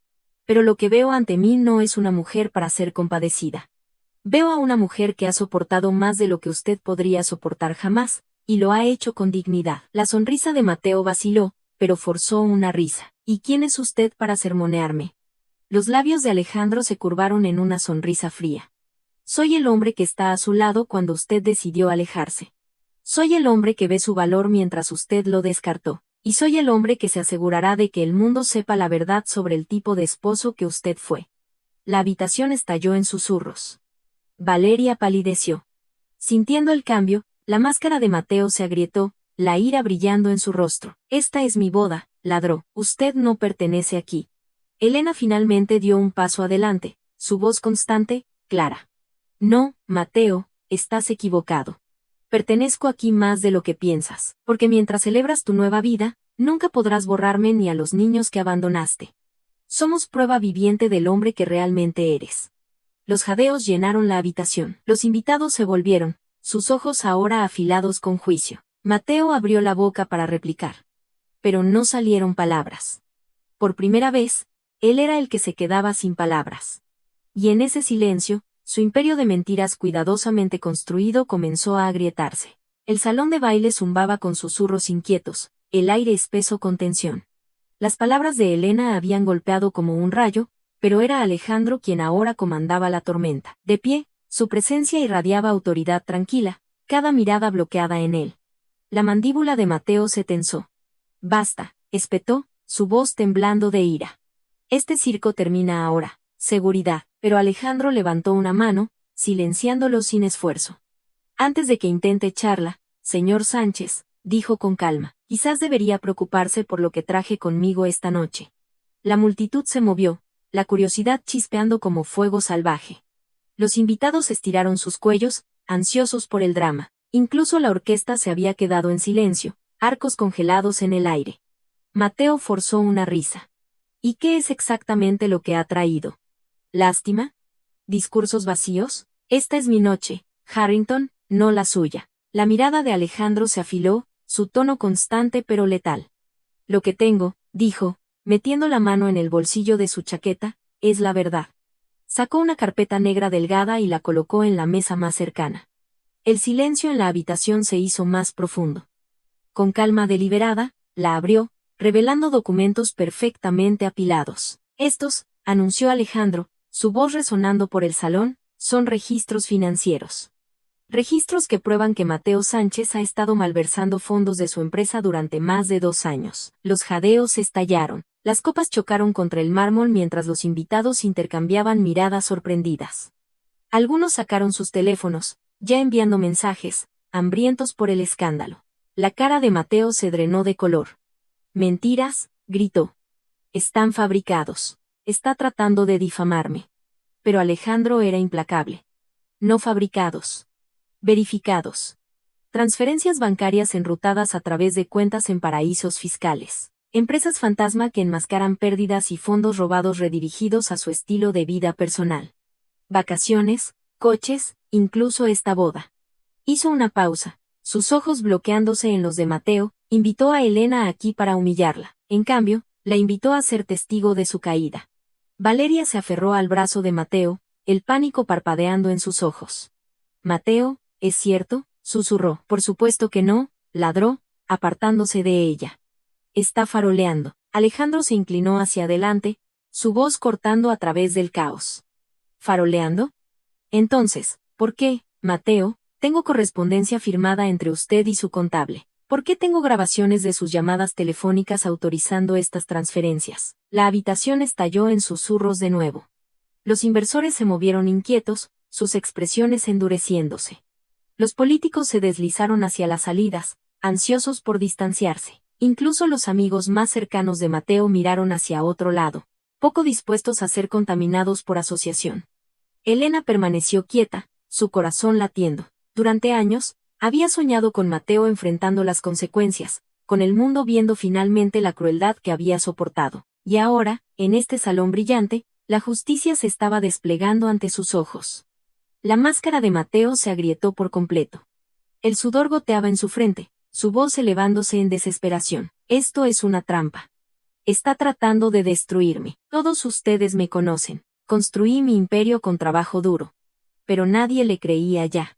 Pero lo que veo ante mí no es una mujer para ser compadecida. Veo a una mujer que ha soportado más de lo que usted podría soportar jamás, y lo ha hecho con dignidad. La sonrisa de Mateo vaciló, pero forzó una risa. ¿Y quién es usted para sermonearme? Los labios de Alejandro se curvaron en una sonrisa fría. Soy el hombre que está a su lado cuando usted decidió alejarse. Soy el hombre que ve su valor mientras usted lo descartó. Y soy el hombre que se asegurará de que el mundo sepa la verdad sobre el tipo de esposo que usted fue. La habitación estalló en susurros. Valeria palideció. Sintiendo el cambio, la máscara de Mateo se agrietó, la ira brillando en su rostro. Esta es mi boda, ladró. Usted no pertenece aquí. Elena finalmente dio un paso adelante, su voz constante, clara. No, Mateo, estás equivocado. Pertenezco aquí más de lo que piensas, porque mientras celebras tu nueva vida, nunca podrás borrarme ni a los niños que abandonaste. Somos prueba viviente del hombre que realmente eres. Los jadeos llenaron la habitación. Los invitados se volvieron, sus ojos ahora afilados con juicio. Mateo abrió la boca para replicar. Pero no salieron palabras. Por primera vez, él era el que se quedaba sin palabras. Y en ese silencio, su imperio de mentiras cuidadosamente construido comenzó a agrietarse. El salón de baile zumbaba con susurros inquietos, el aire espeso con tensión. Las palabras de Elena habían golpeado como un rayo, pero era Alejandro quien ahora comandaba la tormenta. De pie, su presencia irradiaba autoridad tranquila, cada mirada bloqueada en él. La mandíbula de Mateo se tensó. Basta, espetó, su voz temblando de ira. Este circo termina ahora, seguridad. Pero Alejandro levantó una mano, silenciándolo sin esfuerzo. Antes de que intente echarla, señor Sánchez, dijo con calma, quizás debería preocuparse por lo que traje conmigo esta noche. La multitud se movió, la curiosidad chispeando como fuego salvaje. Los invitados estiraron sus cuellos, ansiosos por el drama. Incluso la orquesta se había quedado en silencio, arcos congelados en el aire. Mateo forzó una risa. ¿Y qué es exactamente lo que ha traído? ¿Lástima? ¿Discursos vacíos? Esta es mi noche, Harrington, no la suya. La mirada de Alejandro se afiló, su tono constante pero letal. Lo que tengo, dijo, metiendo la mano en el bolsillo de su chaqueta, es la verdad. Sacó una carpeta negra delgada y la colocó en la mesa más cercana. El silencio en la habitación se hizo más profundo. Con calma deliberada, la abrió, revelando documentos perfectamente apilados. Estos, anunció Alejandro, su voz resonando por el salón, son registros financieros. Registros que prueban que Mateo Sánchez ha estado malversando fondos de su empresa durante más de 2 años. Los jadeos estallaron. Las copas chocaron contra el mármol mientras los invitados intercambiaban miradas sorprendidas. Algunos sacaron sus teléfonos, ya enviando mensajes, hambrientos por el escándalo. La cara de Mateo se drenó de color. Mentiras, gritó. Están fabricados. Está tratando de difamarme. Pero Alejandro era implacable. No fabricados. Verificados. Transferencias bancarias enrutadas a través de cuentas en paraísos fiscales. Empresas fantasma que enmascaran pérdidas y fondos robados redirigidos a su estilo de vida personal. Vacaciones, coches, incluso esta boda. Hizo una pausa, sus ojos bloqueándose en los de Mateo, invitó a Elena aquí para humillarla. En cambio, la invitó a ser testigo de su caída. Valeria se aferró al brazo de Mateo, el pánico parpadeando en sus ojos. Mateo, ¿es cierto?, susurró. Por supuesto que no, ladró, apartándose de ella. Está faroleando. Alejandro se inclinó hacia adelante, su voz cortando a través del caos. ¿Faroleando? Entonces, ¿por qué, Mateo? Tengo correspondencia firmada entre usted y su contable. ¿Por qué tengo grabaciones de sus llamadas telefónicas autorizando estas transferencias? La habitación estalló en susurros de nuevo. Los inversores se movieron inquietos, sus expresiones endureciéndose. Los políticos se deslizaron hacia las salidas, ansiosos por distanciarse. Incluso los amigos más cercanos de Mateo miraron hacia otro lado, poco dispuestos a ser contaminados por asociación. Elena permaneció quieta, su corazón latiendo. Durante años, había soñado con Mateo enfrentando las consecuencias, con el mundo viendo finalmente la crueldad que había soportado. Y ahora, en este salón brillante, la justicia se estaba desplegando ante sus ojos. La máscara de Mateo se agrietó por completo. El sudor goteaba en su frente, su voz elevándose en desesperación. Esto es una trampa. Está tratando de destruirme. Todos ustedes me conocen. Construí mi imperio con trabajo duro. Pero nadie le creía ya.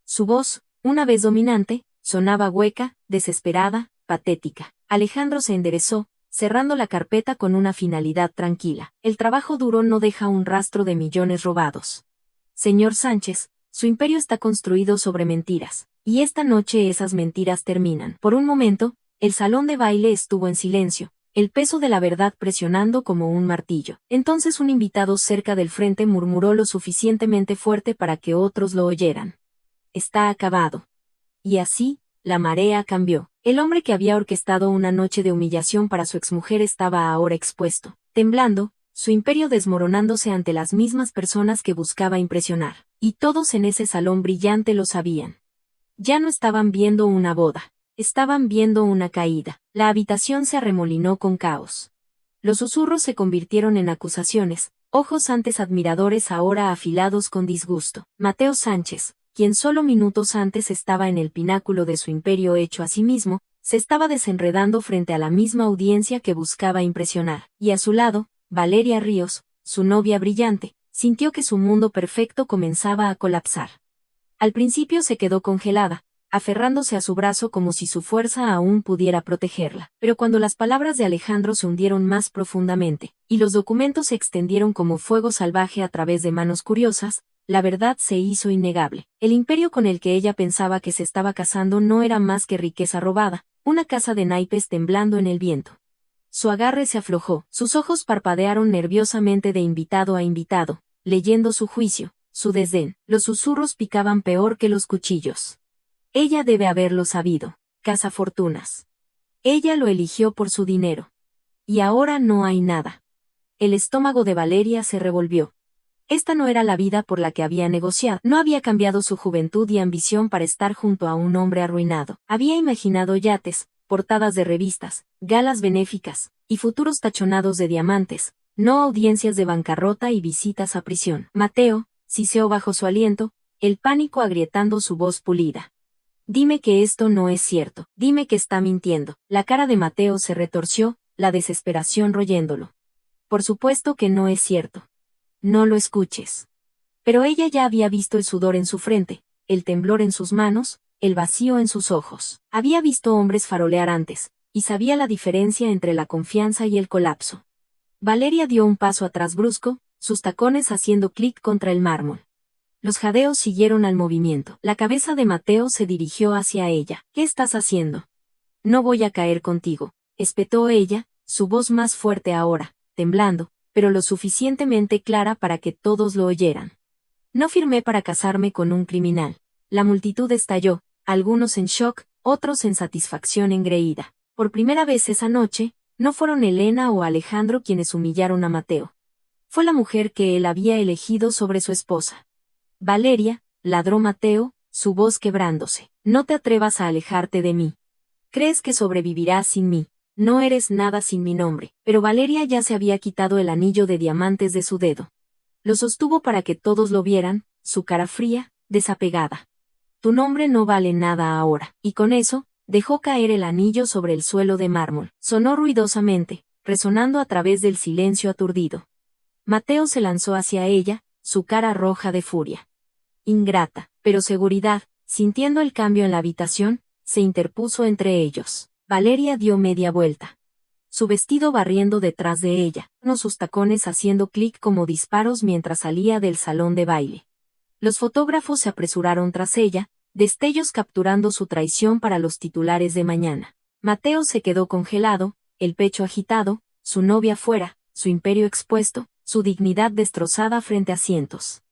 Su voz, una vez dominante, sonaba hueca, desesperada, patética. Alejandro se enderezó, cerrando la carpeta con una finalidad tranquila. El trabajo duro no deja un rastro de millones robados. Señor Sánchez, su imperio está construido sobre mentiras, y esta noche esas mentiras terminan. Por un momento, el salón de baile estuvo en silencio, el peso de la verdad presionando como un martillo. Entonces un invitado cerca del frente murmuró lo suficientemente fuerte para que otros lo oyeran. Está acabado. Y así, la marea cambió. El hombre que había orquestado una noche de humillación para su exmujer estaba ahora expuesto, temblando, su imperio desmoronándose ante las mismas personas que buscaba impresionar. Y todos en ese salón brillante lo sabían. Ya no estaban viendo una boda, estaban viendo una caída. La habitación se arremolinó con caos. Los susurros se convirtieron en acusaciones, ojos antes admiradores ahora afilados con disgusto. Mateo Sánchez, quien solo minutos antes estaba en el pináculo de su imperio hecho a sí mismo, se estaba desenredando frente a la misma audiencia que buscaba impresionar. Y a su lado, Valeria Ríos, su novia brillante, sintió que su mundo perfecto comenzaba a colapsar. Al principio se quedó congelada, aferrándose a su brazo como si su fuerza aún pudiera protegerla. Pero cuando las palabras de Alejandro se hundieron más profundamente, y los documentos se extendieron como fuego salvaje a través de manos curiosas, la verdad se hizo innegable. El imperio con el que ella pensaba que se estaba casando no era más que riqueza robada, una casa de naipes temblando en el viento. Su agarre se aflojó, sus ojos parpadearon nerviosamente de invitado a invitado, leyendo su juicio, su desdén. Los susurros picaban peor que los cuchillos. Ella debe haberlo sabido. Cazafortunas. Ella lo eligió por su dinero. Y ahora no hay nada. El estómago de Valeria se revolvió. Esta no era la vida por la que había negociado. No había cambiado su juventud y ambición para estar junto a un hombre arruinado. Había imaginado yates, portadas de revistas, galas benéficas, y futuros tachonados de diamantes, no audiencias de bancarrota y visitas a prisión. Mateo siseó bajo su aliento, el pánico agrietando su voz pulida. Dime que esto no es cierto, dime que está mintiendo. La cara de Mateo se retorció, la desesperación royéndolo. Por supuesto que no es cierto. No lo escuches. Pero ella ya había visto el sudor en su frente, el temblor en sus manos, el vacío en sus ojos. Había visto hombres farolear antes, y sabía la diferencia entre la confianza y el colapso. Valeria dio un paso atrás brusco, sus tacones haciendo clic contra el mármol. Los jadeos siguieron al movimiento. La cabeza de Mateo se dirigió hacia ella. ¿Qué estás haciendo? No voy a caer contigo, espetó ella, su voz más fuerte ahora, temblando, pero lo suficientemente clara para que todos lo oyeran. No firmé para casarme con un criminal. La multitud estalló, algunos en shock, otros en satisfacción engreída. Por primera vez esa noche, no fueron Elena o Alejandro quienes humillaron a Mateo. Fue la mujer que él había elegido sobre su esposa. Valeria, ladró Mateo, su voz quebrándose. No te atrevas a alejarte de mí. ¿Crees que sobrevivirás sin mí? No eres nada sin mi nombre. Pero Valeria ya se había quitado el anillo de diamantes de su dedo. Lo sostuvo para que todos lo vieran, su cara fría, desapegada. Tu nombre no vale nada ahora. Y con eso, dejó caer el anillo sobre el suelo de mármol. Sonó ruidosamente, resonando a través del silencio aturdido. Mateo se lanzó hacia ella, su cara roja de furia. Ingrata, pero seguridad, sintiendo el cambio en la habitación, se interpuso entre ellos. Valeria dio media vuelta. Su vestido barriendo detrás de ella, sus tacones haciendo clic como disparos mientras salía del salón de baile. Los fotógrafos se apresuraron tras ella, destellos capturando su traición para los titulares de mañana. Mateo se quedó congelado, el pecho agitado, su novia fuera, su imperio expuesto, su dignidad destrozada frente a cientos.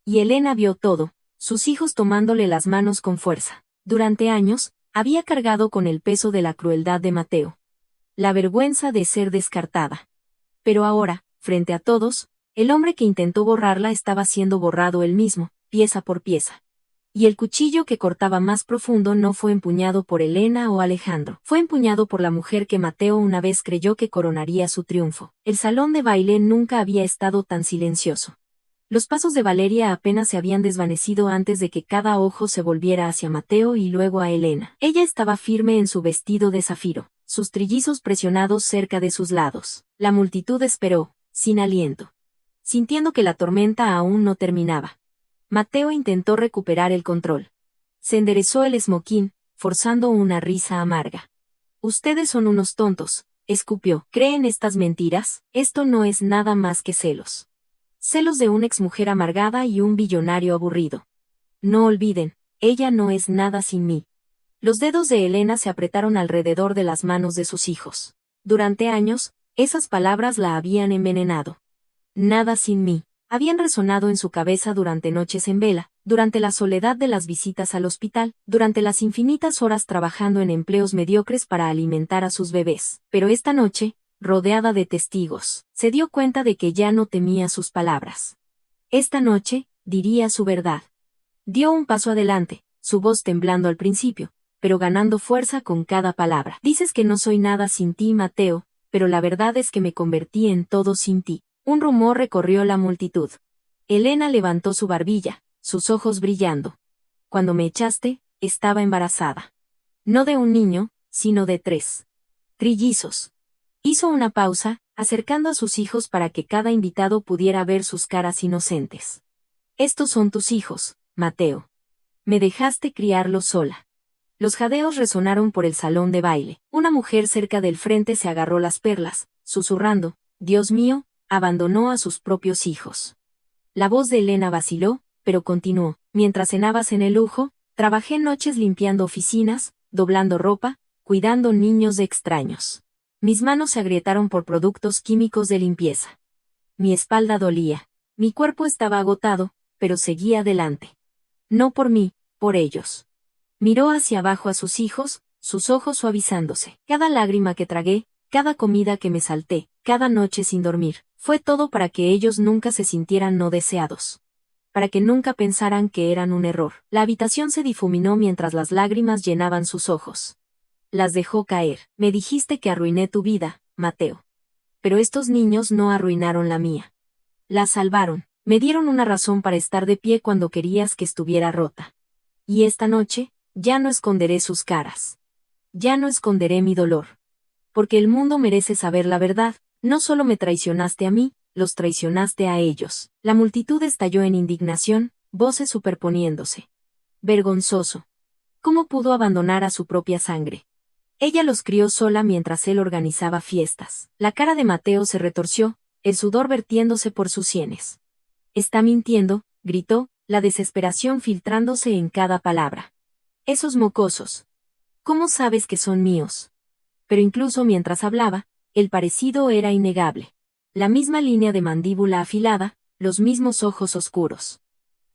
Y Elena vio todo, sus hijos tomándole las manos con fuerza. Durante años, había cargado con el peso de la crueldad de Mateo. La vergüenza de ser descartada. Pero ahora, frente a todos, el hombre que intentó borrarla estaba siendo borrado él mismo, pieza por pieza. Y el cuchillo que cortaba más profundo no fue empuñado por Elena o Alejandro, fue empuñado por la mujer que Mateo una vez creyó que coronaría su triunfo. El salón de baile nunca había estado tan silencioso. Los pasos de Valeria apenas se habían desvanecido antes de que cada ojo se volviera hacia Mateo y luego a Elena. Ella estaba firme en su vestido de zafiro, sus trillizos presionados cerca de sus lados. La multitud esperó, sin aliento, sintiendo que la tormenta aún no terminaba. Mateo intentó recuperar el control. Se enderezó el esmoquín, forzando una risa amarga. Ustedes son unos tontos, escupió. ¿Creen estas mentiras? Esto no es nada más que celos. Celos de una exmujer amargada y un billonario aburrido. No olviden, ella no es nada sin mí. Los dedos de Elena se apretaron alrededor de las manos de sus hijos. Durante años, esas palabras la habían envenenado. Nada sin mí. Habían resonado en su cabeza durante noches en vela, durante la soledad de las visitas al hospital, durante las infinitas horas trabajando en empleos mediocres para alimentar a sus bebés. Pero esta noche, rodeada de testigos, se dio cuenta de que ya no temía sus palabras. Esta noche, diría su verdad. Dio un paso adelante, su voz temblando al principio, pero ganando fuerza con cada palabra. Dices que no soy nada sin ti, Mateo, pero la verdad es que me convertí en todo sin ti. Un rumor recorrió la multitud. Elena levantó su barbilla, sus ojos brillando. Cuando me echaste, estaba embarazada. No de un niño, sino de 3 trillizos. Hizo una pausa, acercando a sus hijos para que cada invitado pudiera ver sus caras inocentes. Estos son tus hijos, Mateo. Me dejaste criarlos sola. Los jadeos resonaron por el salón de baile. Una mujer cerca del frente se agarró las perlas, susurrando, Dios mío, abandonó a sus propios hijos. La voz de Elena vaciló, pero continuó. Mientras cenabas en el lujo, trabajé noches limpiando oficinas, doblando ropa, cuidando niños de extraños. Mis manos se agrietaron por productos químicos de limpieza. Mi espalda dolía. Mi cuerpo estaba agotado, pero seguía adelante. No por mí, por ellos. Miró hacia abajo a sus hijos, sus ojos suavizándose. Cada lágrima que tragué, cada comida que me salté, cada noche sin dormir, fue todo para que ellos nunca se sintieran no deseados. Para que nunca pensaran que eran un error. La habitación se difuminó mientras las lágrimas llenaban sus ojos. Las dejó caer. Me dijiste que arruiné tu vida, Mateo. Pero estos niños no arruinaron la mía. La salvaron. Me dieron una razón para estar de pie cuando querías que estuviera rota. Y esta noche, ya no esconderé sus caras. Ya no esconderé mi dolor. Porque el mundo merece saber la verdad. No solo me traicionaste a mí, los traicionaste a ellos. La multitud estalló en indignación, voces superponiéndose. Vergonzoso. ¿Cómo pudo abandonar a su propia sangre? Ella los crió sola mientras él organizaba fiestas. La cara de Mateo se retorció, el sudor vertiéndose por sus sienes. Está mintiendo, gritó, la desesperación filtrándose en cada palabra. Esos mocosos. ¿Cómo sabes que son míos? Pero incluso mientras hablaba, el parecido era innegable. La misma línea de mandíbula afilada, los mismos ojos oscuros.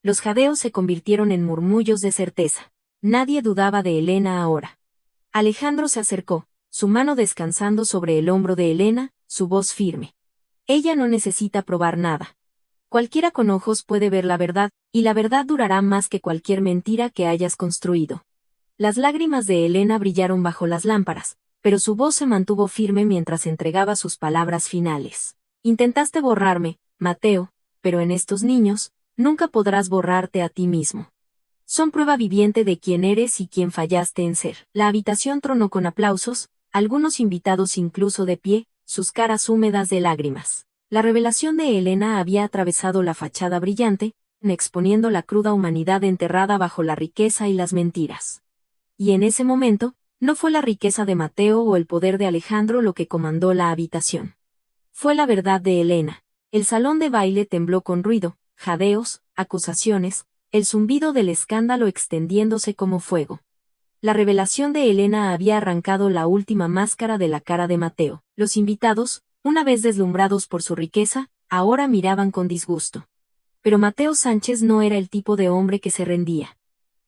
Los jadeos se convirtieron en murmullos de certeza. Nadie dudaba de Elena ahora. Alejandro se acercó, su mano descansando sobre el hombro de Elena, su voz firme. Ella no necesita probar nada. Cualquiera con ojos puede ver la verdad, y la verdad durará más que cualquier mentira que hayas construido. Las lágrimas de Elena brillaron bajo las lámparas, pero su voz se mantuvo firme mientras entregaba sus palabras finales. Intentaste borrarme, Mateo, pero en estos niños, nunca podrás borrarte a ti mismo. Son prueba viviente de quién eres y quién fallaste en ser. La habitación tronó con aplausos, algunos invitados incluso de pie, sus caras húmedas de lágrimas. La revelación de Elena había atravesado la fachada brillante, exponiendo la cruda humanidad enterrada bajo la riqueza y las mentiras. Y en ese momento, no fue la riqueza de Mateo o el poder de Alejandro lo que comandó la habitación. Fue la verdad de Elena. El salón de baile tembló con ruido, jadeos, acusaciones, el zumbido del escándalo extendiéndose como fuego. La revelación de Elena había arrancado la última máscara de la cara de Mateo. Los invitados, una vez deslumbrados por su riqueza, ahora miraban con disgusto. Pero Mateo Sánchez no era el tipo de hombre que se rendía.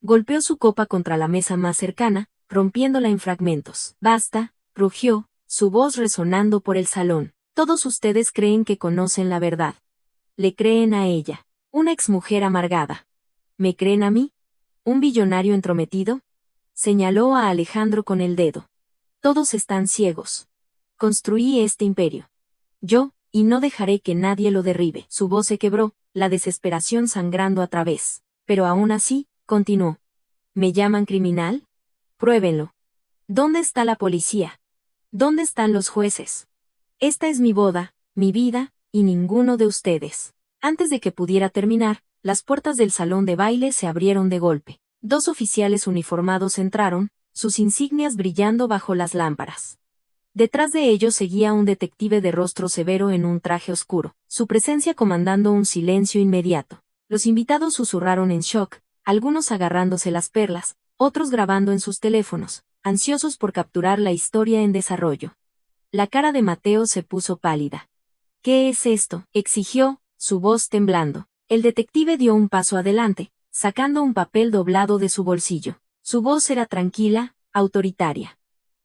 Golpeó su copa contra la mesa más cercana, rompiéndola en fragmentos. «Basta», rugió, su voz resonando por el salón. «Todos ustedes creen que conocen la verdad. Le creen a ella, una exmujer amargada. ¿Me creen a mí? ¿Un billonario entrometido?». Señaló a Alejandro con el dedo. «Todos están ciegos. Construí este imperio. Yo, y no dejaré que nadie lo derribe». Su voz se quebró, la desesperación sangrando a través. Pero aún así, continuó. «¿Me llaman criminal? Pruébenlo. ¿Dónde está la policía? ¿Dónde están los jueces? Esta es mi boda, mi vida, y ninguno de ustedes». Antes de que pudiera terminar, las puertas del salón de baile se abrieron de golpe. 2 oficiales uniformados entraron, sus insignias brillando bajo las lámparas. Detrás de ellos seguía un detective de rostro severo en un traje oscuro, su presencia comandando un silencio inmediato. Los invitados susurraron en shock, algunos agarrándose las perlas, otros grabando en sus teléfonos, ansiosos por capturar la historia en desarrollo. La cara de Mateo se puso pálida. «¿Qué es esto?», exigió, su voz temblando. El detective dio un paso adelante, sacando un papel doblado de su bolsillo. Su voz era tranquila, autoritaria.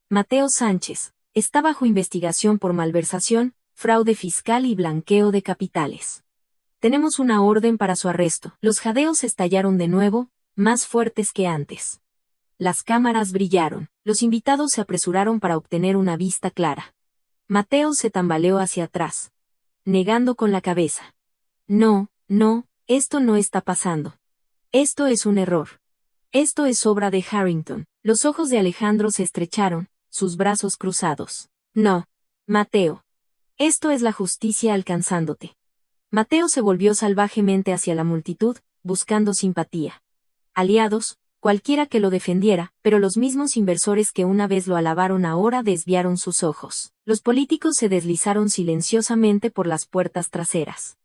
«Mateo Sánchez está bajo investigación por malversación, fraude fiscal y blanqueo de capitales. Tenemos una orden para su arresto». Los jadeos estallaron de nuevo, más fuertes que antes. Las cámaras brillaron. Los invitados se apresuraron para obtener una vista clara. Mateo se tambaleó hacia atrás, negando con la cabeza. «No, no, esto no está pasando. Esto es un error. Esto es obra de Harrington». Los ojos de Alejandro se estrecharon, sus brazos cruzados. «No, Mateo. Esto es la justicia alcanzándote». Mateo se volvió salvajemente hacia la multitud, buscando simpatía. Aliados, cualquiera que lo defendiera, pero los mismos inversores que una vez lo alabaron ahora desviaron sus ojos. Los políticos se deslizaron silenciosamente por las puertas traseras.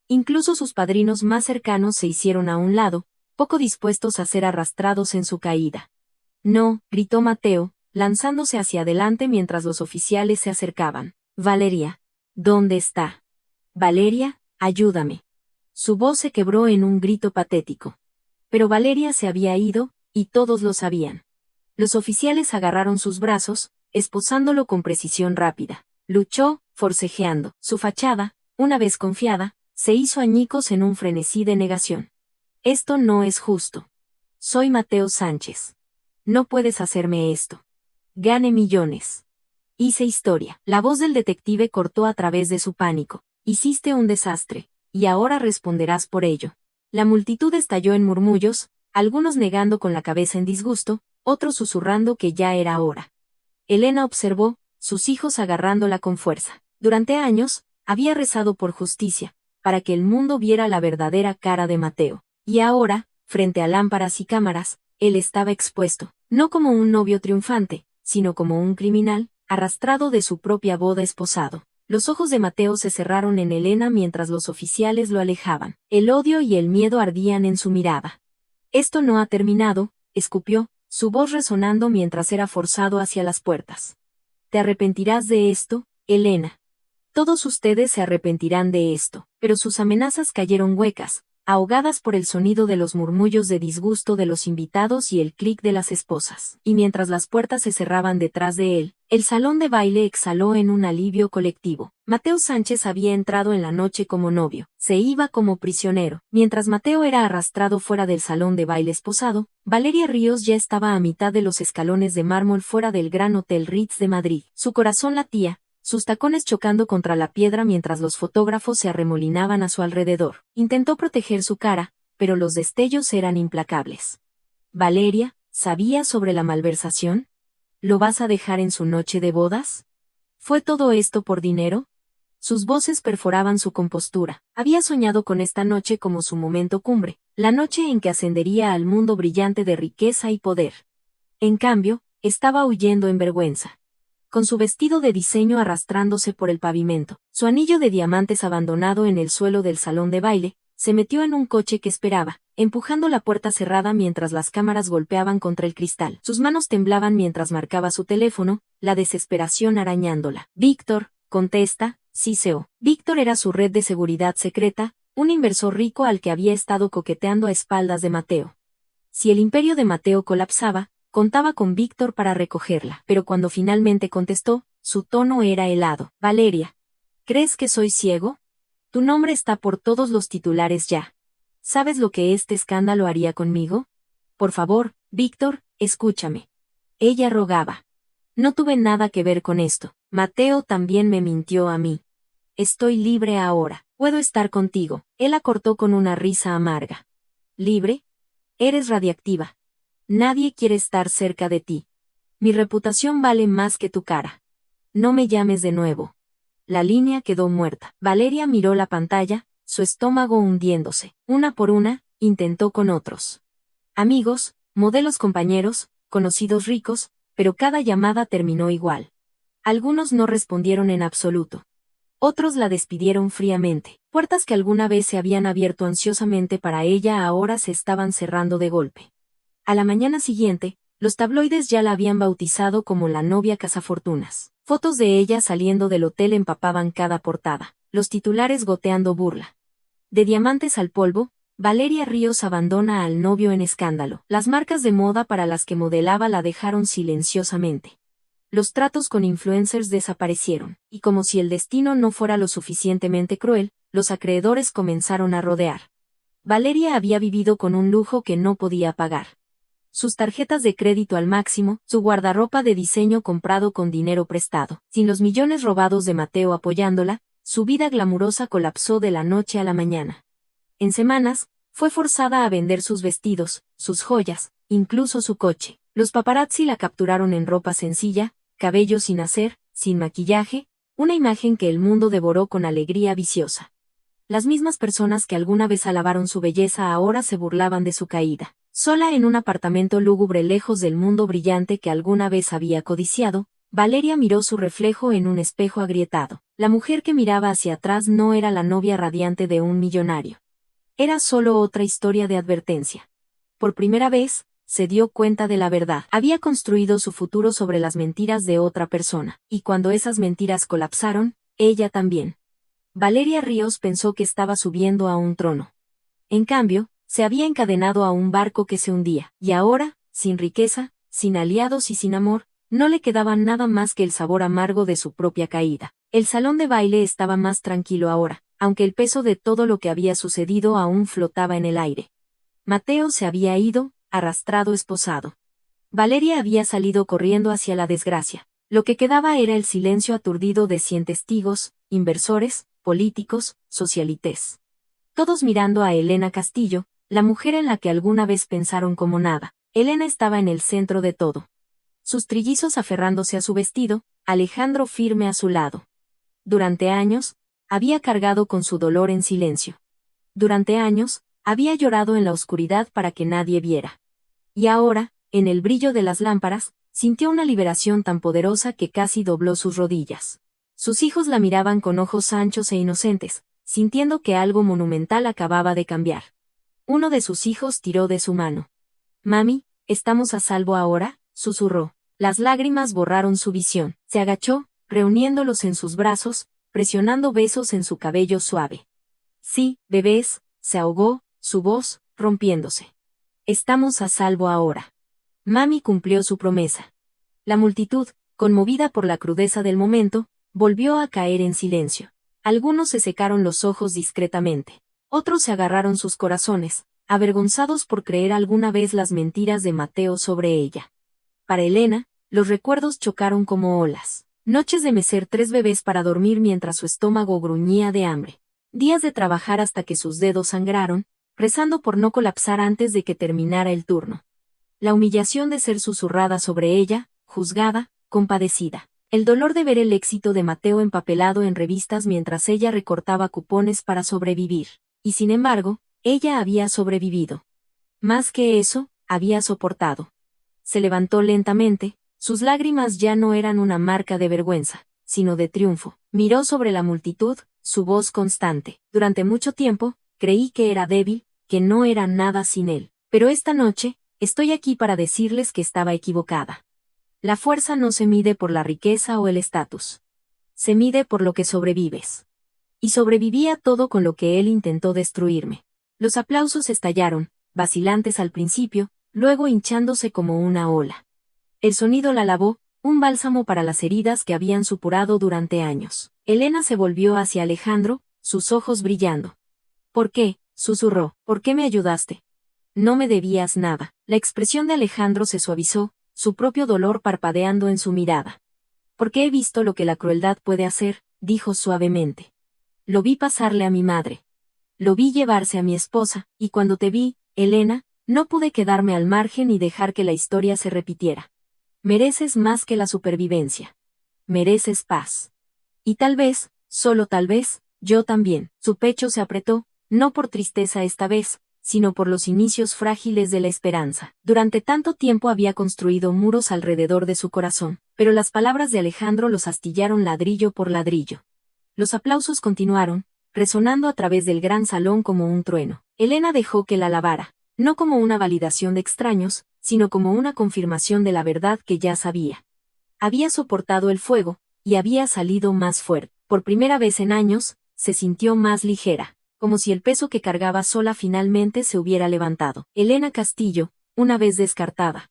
Incluso sus padrinos más cercanos se hicieron a un lado, poco dispuestos a ser arrastrados en su caída. «No», gritó Mateo, lanzándose hacia adelante mientras los oficiales se acercaban. «Valeria, ¿dónde está? Valeria, ayúdame». Su voz se quebró en un grito patético. Pero Valeria se había ido, y todos lo sabían. Los oficiales agarraron sus brazos, esposándolo con precisión rápida. Luchó, forcejeando. Su fachada, una vez confiada, se hizo añicos en un frenesí de negación. «Esto no es justo. Soy Mateo Sánchez. No puedes hacerme esto. Gane millones. Hice historia». La voz del detective cortó a través de su pánico. «Hiciste un desastre, y ahora responderás por ello». La multitud estalló en murmullos, algunos negando con la cabeza en disgusto, otros susurrando que ya era hora. Elena observó, sus hijos agarrándola con fuerza. Durante años, había rezado por justicia, para que el mundo viera la verdadera cara de Mateo. Y ahora, frente a lámparas y cámaras, él estaba expuesto, no como un novio triunfante, sino como un criminal, arrastrado de su propia boda esposado. Los ojos de Mateo se cerraron en Elena mientras los oficiales lo alejaban. El odio y el miedo ardían en su mirada. «Esto no ha terminado», escupió, su voz resonando mientras era forzado hacia las puertas. «Te arrepentirás de esto, Elena. Todos ustedes se arrepentirán de esto». Pero sus amenazas cayeron huecas, ahogadas por el sonido de los murmullos de disgusto de los invitados y el clic de las esposas. Y mientras las puertas se cerraban detrás de él, el salón de baile exhaló en un alivio colectivo. Mateo Sánchez había entrado en la noche como novio, se iba como prisionero. Mientras Mateo era arrastrado fuera del salón de baile esposado, Valeria Ríos ya estaba a mitad de los escalones de mármol fuera del Gran Hotel Ritz de Madrid. Su corazón latía, sus tacones chocando contra la piedra mientras los fotógrafos se arremolinaban a su alrededor. Intentó proteger su cara, pero los destellos eran implacables. «Valeria, ¿sabía sobre la malversación? ¿Lo vas a dejar en su noche de bodas? ¿Fue todo esto por dinero?». Sus voces perforaban su compostura. Había soñado con esta noche como su momento cumbre, la noche en que ascendería al mundo brillante de riqueza y poder. En cambio, estaba huyendo en vergüenza. Con su vestido de diseño arrastrándose por el pavimento, su anillo de diamantes abandonado en el suelo del salón de baile, se metió en un coche que esperaba, empujando la puerta cerrada mientras las cámaras golpeaban contra el cristal. Sus manos temblaban mientras marcaba su teléfono, la desesperación arañándola. Víctor, contesta, CCO. Víctor era su red de seguridad secreta, un inversor rico al que había estado coqueteando a espaldas de Mateo. Si el imperio de Mateo colapsaba, contaba con Víctor para recogerla. Pero cuando finalmente contestó, su tono era helado. Valeria, ¿crees que soy ciego? Tu nombre está por todos los titulares ya. ¿Sabes lo que este escándalo haría conmigo? Por favor, Víctor, escúchame. Ella rogaba. No tuve nada que ver con esto. Mateo también me mintió a mí. Estoy libre ahora. Puedo estar contigo. Él la cortó con una risa amarga. ¿Libre? Eres radiactiva. Nadie quiere estar cerca de ti. Mi reputación vale más que tu cara. No me llames de nuevo. La línea quedó muerta. Valeria miró la pantalla, su estómago hundiéndose. Una por una, intentó con otros. Amigos, modelos compañeros, conocidos ricos, pero cada llamada terminó igual. Algunos no respondieron en absoluto. Otros la despidieron fríamente. Puertas que alguna vez se habían abierto ansiosamente para ella ahora se estaban cerrando de golpe. A la mañana siguiente, los tabloides ya la habían bautizado como la novia cazafortunas. Fotos de ella saliendo del hotel empapaban cada portada, los titulares goteando burla. De diamantes al polvo, Valeria Ríos abandona al novio en escándalo. Las marcas de moda para las que modelaba la dejaron silenciosamente. Los tratos con influencers desaparecieron, y como si el destino no fuera lo suficientemente cruel, los acreedores comenzaron a rodear. Valeria había vivido con un lujo que no podía pagar. Sus tarjetas de crédito al máximo, su guardarropa de diseño comprado con dinero prestado. Sin los millones robados de Mateo apoyándola, su vida glamurosa colapsó de la noche a la mañana. En semanas, fue forzada a vender sus vestidos, sus joyas, incluso su coche. Los paparazzi la capturaron en ropa sencilla, cabello sin hacer, sin maquillaje, una imagen que el mundo devoró con alegría viciosa. Las mismas personas que alguna vez alabaron su belleza ahora se burlaban de su caída. Sola en un apartamento lúgubre lejos del mundo brillante que alguna vez había codiciado, Valeria miró su reflejo en un espejo agrietado. La mujer que miraba hacia atrás no era la novia radiante de un millonario. Era solo otra historia de advertencia. Por primera vez, se dio cuenta de la verdad. Había construido su futuro sobre las mentiras de otra persona, y cuando esas mentiras colapsaron, ella también. Valeria Ríos pensó que estaba subiendo a un trono. En cambio, se había encadenado a un barco que se hundía, y ahora, sin riqueza, sin aliados y sin amor, no le quedaba nada más que el sabor amargo de su propia caída. El salón de baile estaba más tranquilo ahora, aunque el peso de todo lo que había sucedido aún flotaba en el aire. Mateo se había ido, arrastrado esposado. Valeria había salido corriendo hacia la desgracia. Lo que quedaba era el silencio aturdido de 100 testigos, inversores, políticos, socialites. Todos mirando a Elena Castillo, la mujer en la que alguna vez pensaron como nada. Elena estaba en el centro de todo. Sus trillizos aferrándose a su vestido, Alejandro firme a su lado. Durante años, había cargado con su dolor en silencio. Durante años, había llorado en la oscuridad para que nadie viera. Y ahora, en el brillo de las lámparas, sintió una liberación tan poderosa que casi dobló sus rodillas. Sus hijos la miraban con ojos anchos e inocentes, sintiendo que algo monumental acababa de cambiar. Uno de sus hijos tiró de su mano. «Mami, ¿estamos a salvo ahora?», susurró. Las lágrimas borraron su visión. Se agachó, reuniéndolos en sus brazos, presionando besos en su cabello suave. «Sí, bebés», se ahogó, su voz, rompiéndose. «Estamos a salvo ahora». Mami cumplió su promesa. La multitud, conmovida por la crudeza del momento, volvió a caer en silencio. Algunos se secaron los ojos discretamente. Otros se agarraron sus corazones, avergonzados por creer alguna vez las mentiras de Mateo sobre ella. Para Elena, los recuerdos chocaron como olas. Noches de mecer 3 bebés para dormir mientras su estómago gruñía de hambre. Días de trabajar hasta que sus dedos sangraron, rezando por no colapsar antes de que terminara el turno. La humillación de ser susurrada sobre ella, juzgada, compadecida. El dolor de ver el éxito de Mateo empapelado en revistas mientras ella recortaba cupones para sobrevivir. Y sin embargo, ella había sobrevivido. Más que eso, había soportado. Se levantó lentamente, sus lágrimas ya no eran una marca de vergüenza, sino de triunfo. Miró sobre la multitud, su voz constante. Durante mucho tiempo, creí que era débil, que no era nada sin él. Pero esta noche, estoy aquí para decirles que estaba equivocada. La fuerza no se mide por la riqueza o el estatus. Se mide por lo que sobrevives. Y sobrevivía todo con lo que él intentó destruirme. Los aplausos estallaron, vacilantes al principio, luego hinchándose como una ola. El sonido la lavó, un bálsamo para las heridas que habían supurado durante años. Elena se volvió hacia Alejandro, sus ojos brillando. ¿Por qué?, susurró. ¿Por qué me ayudaste? No me debías nada. La expresión de Alejandro se suavizó, su propio dolor parpadeando en su mirada. Porque he visto lo que la crueldad puede hacer, dijo suavemente. Lo vi pasarle a mi madre. Lo vi llevarse a mi esposa, y cuando te vi, Elena, no pude quedarme al margen y dejar que la historia se repitiera. Mereces más que la supervivencia. Mereces paz. Y tal vez, solo tal vez, yo también. Su pecho se apretó, no por tristeza esta vez, sino por los inicios frágiles de la esperanza. Durante tanto tiempo había construido muros alrededor de su corazón, pero las palabras de Alejandro los astillaron ladrillo por ladrillo. Los aplausos continuaron, resonando a través del gran salón como un trueno. Elena dejó que la alabara, no como una validación de extraños, sino como una confirmación de la verdad que ya sabía. Había soportado el fuego, y había salido más fuerte. Por primera vez en años, se sintió más ligera, como si el peso que cargaba sola finalmente se hubiera levantado. Elena Castillo, una vez descartada,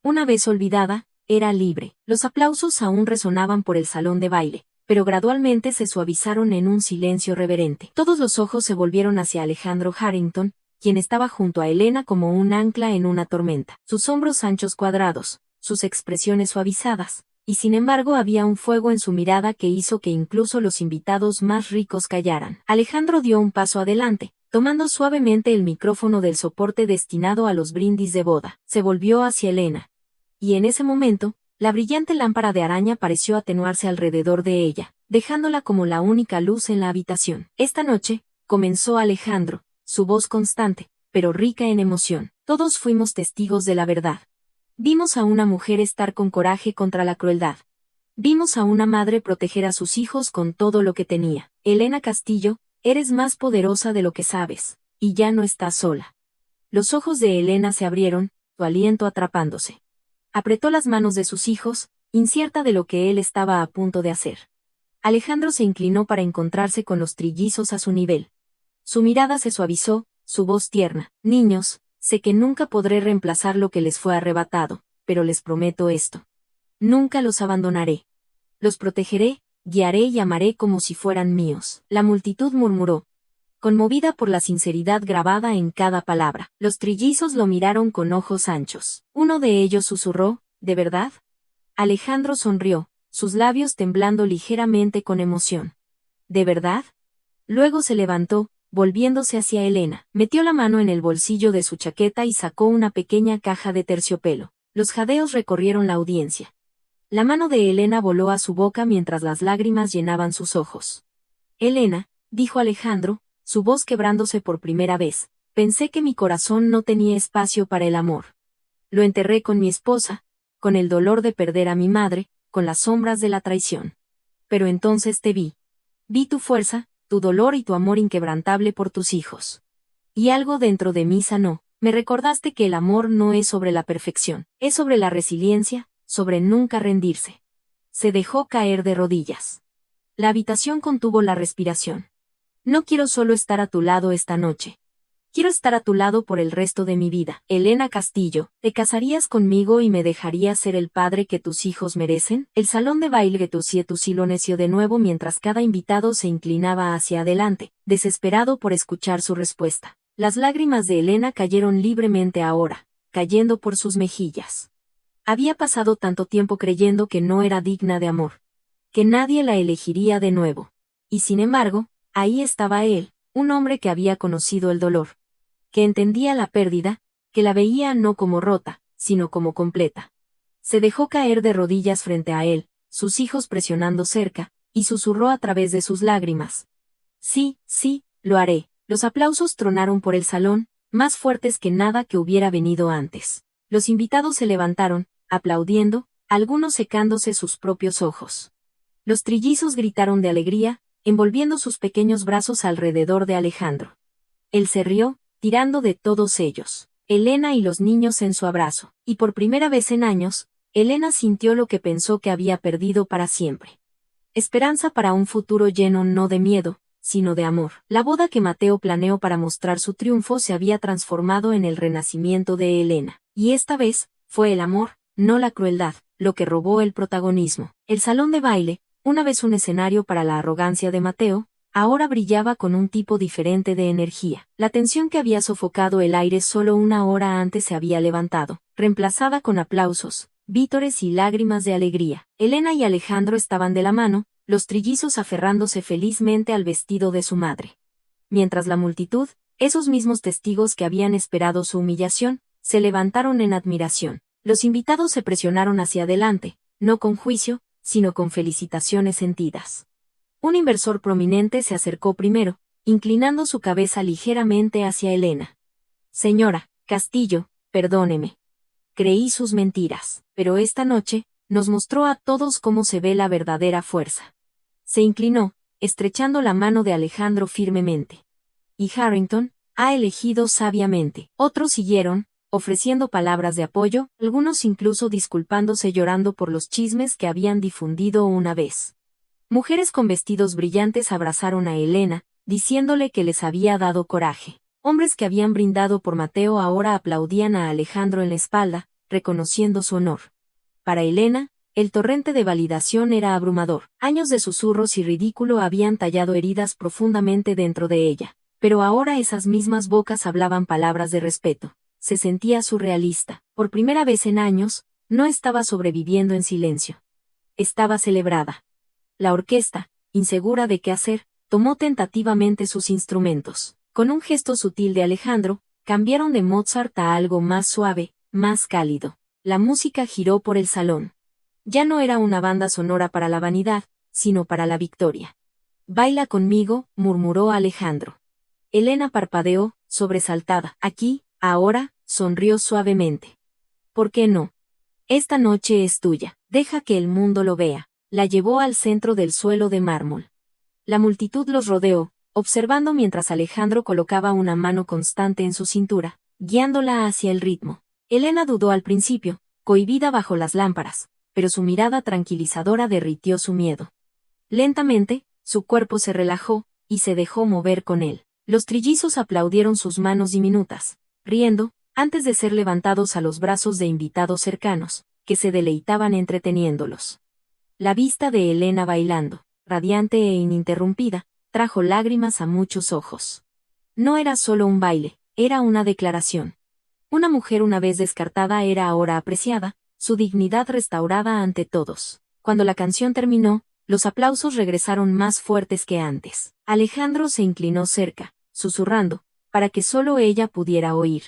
una vez olvidada, era libre. Los aplausos aún resonaban por el salón de baile, pero gradualmente se suavizaron en un silencio reverente. Todos los ojos se volvieron hacia Alejandro Harrington, quien estaba junto a Elena como un ancla en una tormenta. Sus hombros anchos cuadrados, sus expresiones suavizadas, y sin embargo había un fuego en su mirada que hizo que incluso los invitados más ricos callaran. Alejandro dio un paso adelante, tomando suavemente el micrófono del soporte destinado a los brindis de boda. Se volvió hacia Elena. Y en ese momento, la brillante lámpara de araña pareció atenuarse alrededor de ella, dejándola como la única luz en la habitación. Esta noche, comenzó Alejandro, su voz constante, pero rica en emoción. Todos fuimos testigos de la verdad. Vimos a una mujer estar con coraje contra la crueldad. Vimos a una madre proteger a sus hijos con todo lo que tenía. Elena Castillo, eres más poderosa de lo que sabes, y ya no estás sola. Los ojos de Elena se abrieron, su aliento atrapándose. Apretó las manos de sus hijos, incierta de lo que él estaba a punto de hacer. Alejandro se inclinó para encontrarse con los trillizos a su nivel. Su mirada se suavizó, su voz tierna. Niños, sé que nunca podré reemplazar lo que les fue arrebatado, pero les prometo esto. Nunca los abandonaré. Los protegeré, guiaré y amaré como si fueran míos. La multitud murmuró, conmovida por la sinceridad grabada en cada palabra. Los trillizos lo miraron con ojos anchos. Uno de ellos susurró, ¿de verdad? Alejandro sonrió, sus labios temblando ligeramente con emoción. ¿De verdad? Luego se levantó, volviéndose hacia Elena, metió la mano en el bolsillo de su chaqueta y sacó una pequeña caja de terciopelo. Los jadeos recorrieron la audiencia. La mano de Elena voló a su boca mientras las lágrimas llenaban sus ojos. Elena, dijo Alejandro, su voz quebrándose por primera vez, pensé que mi corazón no tenía espacio para el amor. Lo enterré con mi esposa, con el dolor de perder a mi madre, con las sombras de la traición. Pero entonces te vi. Vi tu fuerza, tu dolor y tu amor inquebrantable por tus hijos. Y algo dentro de mí sanó. Me recordaste que el amor no es sobre la perfección, es sobre la resiliencia, sobre nunca rendirse. Se dejó caer de rodillas. La habitación contuvo la respiración. No quiero solo estar a tu lado esta noche. Quiero estar a tu lado por el resto de mi vida. Elena Castillo, ¿te casarías conmigo y me dejarías ser el padre que tus hijos merecen? El salón de baile lo neció de nuevo mientras cada invitado se inclinaba hacia adelante, desesperado por escuchar su respuesta. Las lágrimas de Elena cayeron libremente ahora, cayendo por sus mejillas. Había pasado tanto tiempo creyendo que no era digna de amor, que nadie la elegiría de nuevo. Y sin embargo, ahí estaba él, un hombre que había conocido el dolor, que entendía la pérdida, que la veía no como rota, sino como completa. Se dejó caer de rodillas frente a él, sus hijos presionando cerca, y susurró a través de sus lágrimas. Sí, sí, lo haré. Los aplausos tronaron por el salón, más fuertes que nada que hubiera venido antes. Los invitados se levantaron, aplaudiendo, algunos secándose sus propios ojos. Los trillizos gritaron de alegría, envolviendo sus pequeños brazos alrededor de Alejandro. Él se rió, tirando de todos ellos. Elena y los niños en su abrazo. Y por primera vez en años, Elena sintió lo que pensó que había perdido para siempre. Esperanza para un futuro lleno no de miedo, sino de amor. La boda que Mateo planeó para mostrar su triunfo se había transformado en el renacimiento de Elena. Y esta vez, fue el amor, no la crueldad, lo que robó el protagonismo. El salón de baile, una vez un escenario para la arrogancia de Mateo, ahora brillaba con un tipo diferente de energía. La tensión que había sofocado el aire solo una hora antes se había levantado, reemplazada con aplausos, vítores y lágrimas de alegría. Elena y Alejandro estaban de la mano, los trillizos aferrándose felizmente al vestido de su madre. Mientras la multitud, esos mismos testigos que habían esperado su humillación, se levantaron en admiración. Los invitados se presionaron hacia adelante, no con juicio, sino con felicitaciones sentidas. Un inversor prominente se acercó primero, inclinando su cabeza ligeramente hacia Elena. Señora Castillo, perdóneme. Creí sus mentiras, pero esta noche, nos mostró a todos cómo se ve la verdadera fuerza. Se inclinó, estrechando la mano de Alejandro firmemente. Y Harrington ha elegido sabiamente. Otros siguieron, ofreciendo palabras de apoyo, algunos incluso disculpándose llorando por los chismes que habían difundido una vez. Mujeres con vestidos brillantes abrazaron a Elena, diciéndole que les había dado coraje. Hombres que habían brindado por Mateo ahora aplaudían a Alejandro en la espalda, reconociendo su honor. Para Elena, el torrente de validación era abrumador. Años de susurros y ridículo habían tallado heridas profundamente dentro de ella. Pero ahora esas mismas bocas hablaban palabras de respeto. Se sentía surrealista. Por primera vez en años, no estaba sobreviviendo en silencio. Estaba celebrada. La orquesta, insegura de qué hacer, tomó tentativamente sus instrumentos. Con un gesto sutil de Alejandro, cambiaron de Mozart a algo más suave, más cálido. La música giró por el salón. Ya no era una banda sonora para la vanidad, sino para la victoria. Baila conmigo, murmuró Alejandro. Elena parpadeó, sobresaltada. Aquí, ahora, sonrió suavemente. ¿Por qué no? Esta noche es tuya. Deja que el mundo lo vea. La llevó al centro del suelo de mármol. La multitud los rodeó, observando mientras Alejandro colocaba una mano constante en su cintura, guiándola hacia el ritmo. Elena dudó al principio, cohibida bajo las lámparas, pero su mirada tranquilizadora derritió su miedo. Lentamente, su cuerpo se relajó, y se dejó mover con él. Los trillizos aplaudieron sus manos diminutas, riendo, antes de ser levantados a los brazos de invitados cercanos, que se deleitaban entreteniéndolos. La vista de Elena bailando, radiante e ininterrumpida, trajo lágrimas a muchos ojos. No era solo un baile, era una declaración. Una mujer una vez descartada era ahora apreciada, su dignidad restaurada ante todos. Cuando la canción terminó, los aplausos regresaron más fuertes que antes. Alejandro se inclinó cerca, susurrando, para que solo ella pudiera oír.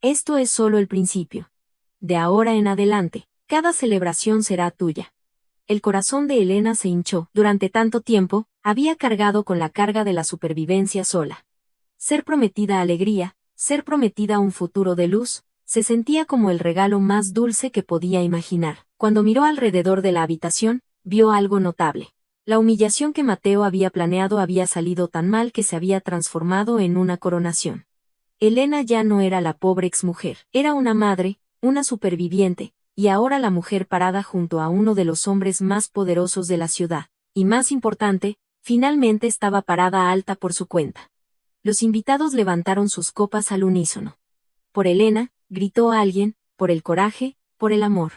Esto es solo el principio. De ahora en adelante, cada celebración será tuya. El corazón de Elena se hinchó. Durante tanto tiempo, había cargado con la carga de la supervivencia sola. Ser prometida alegría, ser prometida un futuro de luz, se sentía como el regalo más dulce que podía imaginar. Cuando miró alrededor de la habitación, vio algo notable. La humillación que Mateo había planeado había salido tan mal que se había transformado en una coronación. Elena ya no era la pobre exmujer, era una madre, una superviviente, y ahora la mujer parada junto a uno de los hombres más poderosos de la ciudad. Y más importante, finalmente estaba parada alta por su cuenta. Los invitados levantaron sus copas al unísono. Por Elena, gritó alguien, por el coraje, por el amor.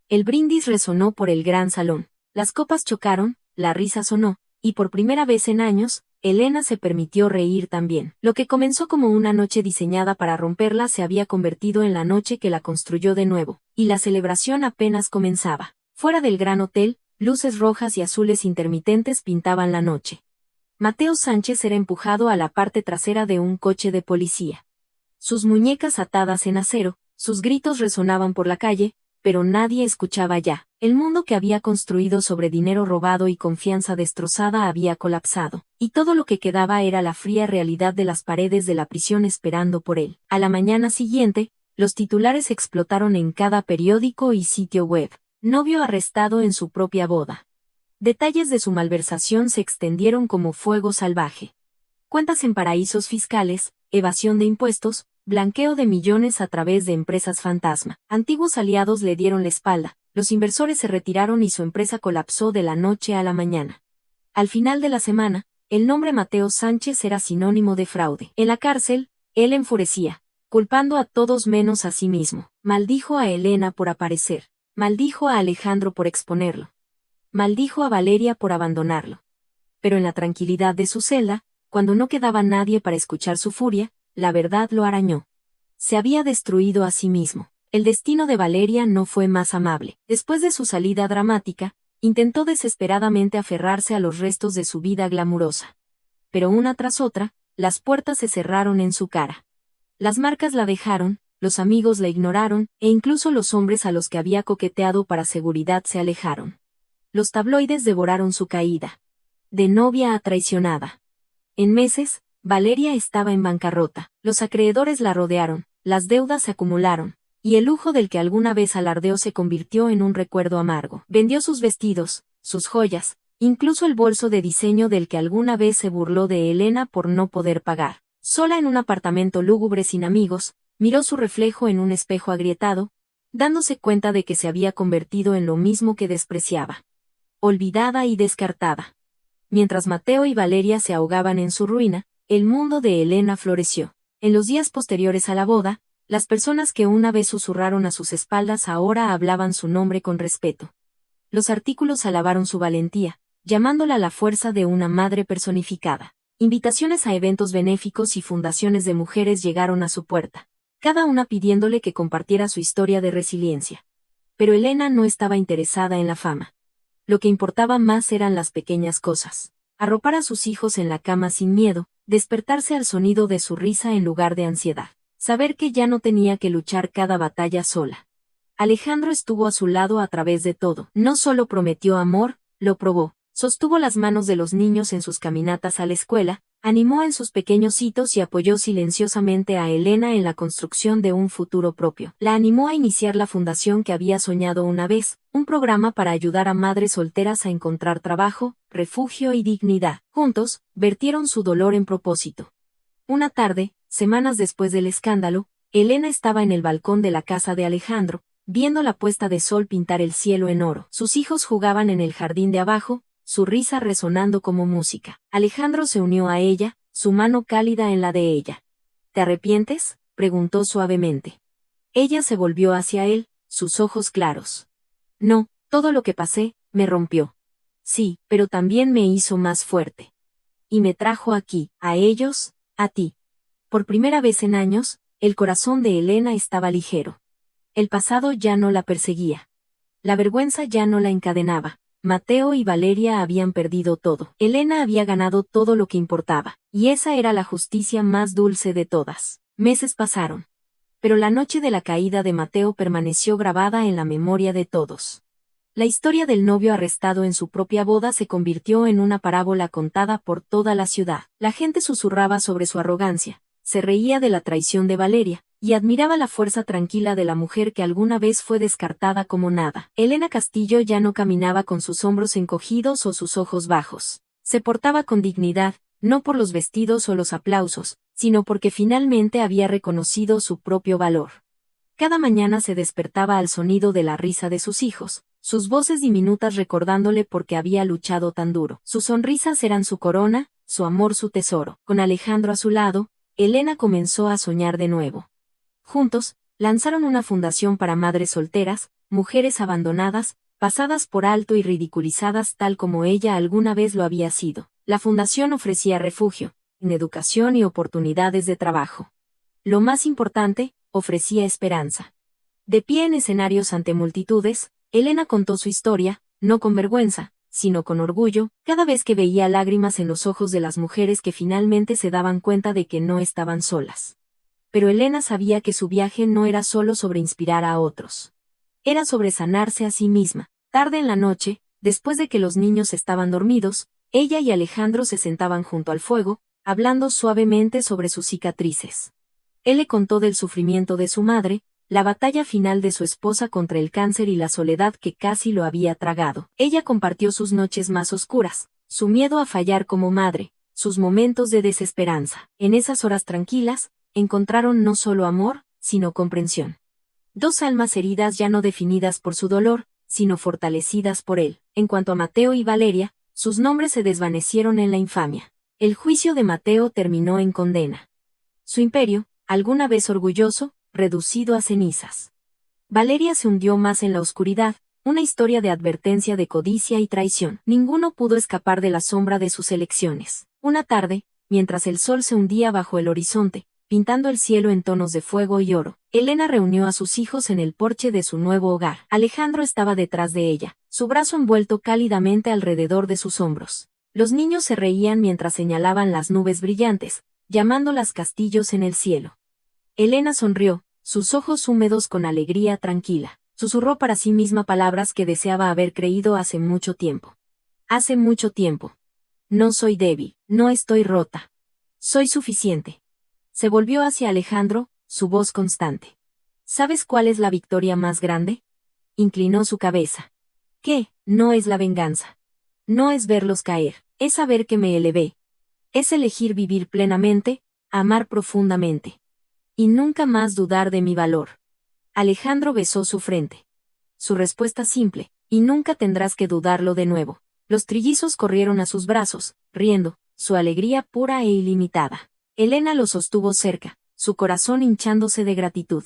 El brindis resonó por el gran salón. Las copas chocaron, la risa sonó, y por primera vez en años, Elena se permitió reír también. Lo que comenzó como una noche diseñada para romperla se había convertido en la noche que la construyó de nuevo, y la celebración apenas comenzaba. Fuera del gran hotel, luces rojas y azules intermitentes pintaban la noche. Mateo Sánchez era empujado a la parte trasera de un coche de policía. Sus muñecas atadas en acero, sus gritos resonaban por la calle, pero nadie escuchaba ya. El mundo que había construido sobre dinero robado y confianza destrozada había colapsado, y todo lo que quedaba era la fría realidad de las paredes de la prisión esperando por él. A la mañana siguiente, los titulares explotaron en cada periódico y sitio web. Novio arrestado en su propia boda. Detalles de su malversación se extendieron como fuego salvaje. Cuentas en paraísos fiscales, evasión de impuestos, blanqueo de millones a través de empresas fantasma. Antiguos aliados le dieron la espalda, los inversores se retiraron y su empresa colapsó de la noche a la mañana. Al final de la semana, el nombre Mateo Sánchez era sinónimo de fraude. En la cárcel, él enfurecía, culpando a todos menos a sí mismo. Maldijo a Elena por aparecer. Maldijo a Alejandro por exponerlo. Maldijo a Valeria por abandonarlo. Pero en la tranquilidad de su celda, cuando no quedaba nadie para escuchar su furia, la verdad lo arañó. Se había destruido a sí mismo. El destino de Valeria no fue más amable. Después de su salida dramática, intentó desesperadamente aferrarse a los restos de su vida glamurosa. Pero una tras otra, las puertas se cerraron en su cara. Las marcas la dejaron, los amigos la ignoraron, e incluso los hombres a los que había coqueteado para seguridad se alejaron. Los tabloides devoraron su caída. De novia a traicionada. En meses, Valeria estaba en bancarrota. Los acreedores la rodearon, las deudas se acumularon, y el lujo del que alguna vez alardeó se convirtió en un recuerdo amargo. Vendió sus vestidos, sus joyas, incluso el bolso de diseño del que alguna vez se burló de Elena por no poder pagar. Sola en un apartamento lúgubre sin amigos, miró su reflejo en un espejo agrietado, dándose cuenta de que se había convertido en lo mismo que despreciaba. Olvidada y descartada. Mientras Mateo y Valeria se ahogaban en su ruina, el mundo de Elena floreció. En los días posteriores a la boda, las personas que una vez susurraron a sus espaldas ahora hablaban su nombre con respeto. Los artículos alabaron su valentía, llamándola la fuerza de una madre personificada. Invitaciones a eventos benéficos y fundaciones de mujeres llegaron a su puerta, cada una pidiéndole que compartiera su historia de resiliencia. Pero Elena no estaba interesada en la fama. Lo que importaba más eran las pequeñas cosas. Arropar a sus hijos en la cama sin miedo, despertarse al sonido de su risa en lugar de ansiedad. Saber que ya no tenía que luchar cada batalla sola. Alejandro estuvo a su lado a través de todo. No solo prometió amor, lo probó. Sostuvo las manos de los niños en sus caminatas a la escuela, animó en sus pequeños hitos y apoyó silenciosamente a Elena en la construcción de un futuro propio. La animó a iniciar la fundación que había soñado una vez, un programa para ayudar a madres solteras a encontrar trabajo, refugio y dignidad. Juntos, vertieron su dolor en propósito. Una tarde, semanas después del escándalo, Elena estaba en el balcón de la casa de Alejandro, viendo la puesta de sol pintar el cielo en oro. Sus hijos jugaban en el jardín de abajo, su risa resonando como música. Alejandro se unió a ella, su mano cálida en la de ella. ¿Te arrepientes?, preguntó suavemente. Ella se volvió hacia él, sus ojos claros. No, todo lo que pasé, me rompió. Sí, pero también me hizo más fuerte. Y me trajo aquí, a ellos, a ti. Por primera vez en años, el corazón de Elena estaba ligero. El pasado ya no la perseguía. La vergüenza ya no la encadenaba. Mateo y Valeria habían perdido todo. Elena había ganado todo lo que importaba, y esa era la justicia más dulce de todas. Meses pasaron. Pero la noche de la caída de Mateo permaneció grabada en la memoria de todos. La historia del novio arrestado en su propia boda se convirtió en una parábola contada por toda la ciudad. La gente susurraba sobre su arrogancia, se reía de la traición de Valeria, y admiraba la fuerza tranquila de la mujer que alguna vez fue descartada como nada. Elena Castillo ya no caminaba con sus hombros encogidos o sus ojos bajos. Se portaba con dignidad, no por los vestidos o los aplausos, sino porque finalmente había reconocido su propio valor. Cada mañana se despertaba al sonido de la risa de sus hijos, sus voces diminutas recordándole por qué había luchado tan duro. Sus sonrisas eran su corona, su amor su tesoro. Con Alejandro a su lado, Elena comenzó a soñar de nuevo. Juntos, lanzaron una fundación para madres solteras, mujeres abandonadas, pasadas por alto y ridiculizadas tal como ella alguna vez lo había sido. La fundación ofrecía refugio, educación y oportunidades de trabajo. Lo más importante, ofrecía esperanza. De pie en escenarios ante multitudes, Elena contó su historia, no con vergüenza, sino con orgullo, cada vez que veía lágrimas en los ojos de las mujeres que finalmente se daban cuenta de que no estaban solas. Pero Elena sabía que su viaje no era solo sobre inspirar a otros. Era sobre sanarse a sí misma. Tarde en la noche, después de que los niños estaban dormidos, ella y Alejandro se sentaban junto al fuego, hablando suavemente sobre sus cicatrices. Él le contó del sufrimiento de su madre, la batalla final de su esposa contra el cáncer y la soledad que casi lo había tragado. Ella compartió sus noches más oscuras, su miedo a fallar como madre, sus momentos de desesperanza. En esas horas tranquilas, encontraron no solo amor, sino comprensión. Dos almas heridas ya no definidas por su dolor, sino fortalecidas por él. En cuanto a Mateo y Valeria, sus nombres se desvanecieron en la infamia. El juicio de Mateo terminó en condena. Su imperio, alguna vez orgulloso, reducido a cenizas. Valeria se hundió más en la oscuridad, una historia de advertencia de codicia y traición. Ninguno pudo escapar de la sombra de sus elecciones. Una tarde, mientras el sol se hundía bajo el horizonte, pintando el cielo en tonos de fuego y oro, Elena reunió a sus hijos en el porche de su nuevo hogar. Alejandro estaba detrás de ella, su brazo envuelto cálidamente alrededor de sus hombros. Los niños se reían mientras señalaban las nubes brillantes, llamándolas castillos en el cielo. Elena sonrió, sus ojos húmedos con alegría tranquila. Susurró para sí misma palabras que deseaba haber creído hace mucho tiempo. Hace mucho tiempo. No soy débil, no estoy rota. Soy suficiente. Se volvió hacia Alejandro, su voz constante. ¿Sabes cuál es la victoria más grande? Inclinó su cabeza. ¿Qué? No es la venganza. No es verlos caer, es saber que me elevé. Es elegir vivir plenamente, amar profundamente. Y nunca más dudar de mi valor. Alejandro besó su frente. Su respuesta simple, y nunca tendrás que dudarlo de nuevo. Los trillizos corrieron a sus brazos, riendo, su alegría pura e ilimitada. Elena lo sostuvo cerca, su corazón hinchándose de gratitud.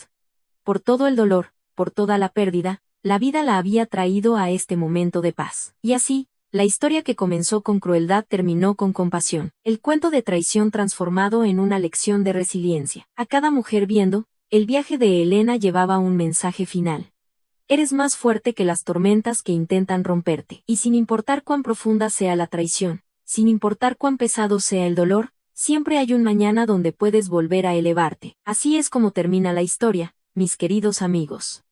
Por todo el dolor, por toda la pérdida, la vida la había traído a este momento de paz. Y así, la historia que comenzó con crueldad terminó con compasión. El cuento de traición transformado en una lección de resiliencia. A cada mujer viendo, el viaje de Elena llevaba un mensaje final. Eres más fuerte que las tormentas que intentan romperte. Y sin importar cuán profunda sea la traición, sin importar cuán pesado sea el dolor, siempre hay un mañana donde puedes volver a elevarte. Así es como termina la historia, mis queridos amigos.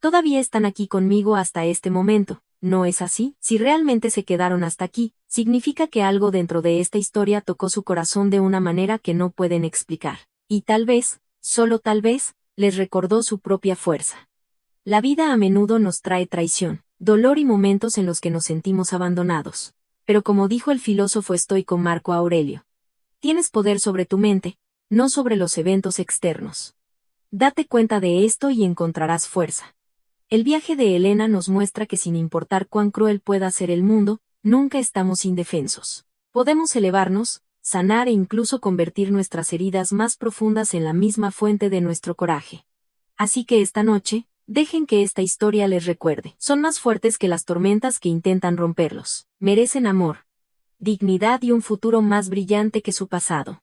Todavía están aquí conmigo hasta este momento, ¿no es así? Si realmente se quedaron hasta aquí, significa que algo dentro de esta historia tocó su corazón de una manera que no pueden explicar. Y tal vez, solo tal vez, les recordó su propia fuerza. La vida a menudo nos trae traición, dolor y momentos en los que nos sentimos abandonados. Pero como dijo el filósofo estoico Marco Aurelio, tienes poder sobre tu mente, no sobre los eventos externos. Date cuenta de esto y encontrarás fuerza. El viaje de Elena nos muestra que sin importar cuán cruel pueda ser el mundo, nunca estamos indefensos. Podemos elevarnos, sanar e incluso convertir nuestras heridas más profundas en la misma fuente de nuestro coraje. Así que esta noche, dejen que esta historia les recuerde. Son más fuertes que las tormentas que intentan romperlos. Merecen amor, dignidad y un futuro más brillante que su pasado.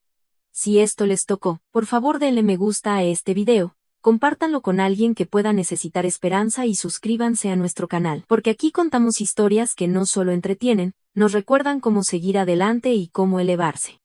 Si esto les tocó, por favor denle me gusta a este video, compártanlo con alguien que pueda necesitar esperanza y suscríbanse a nuestro canal, porque aquí contamos historias que no solo entretienen, nos recuerdan cómo seguir adelante y cómo elevarse.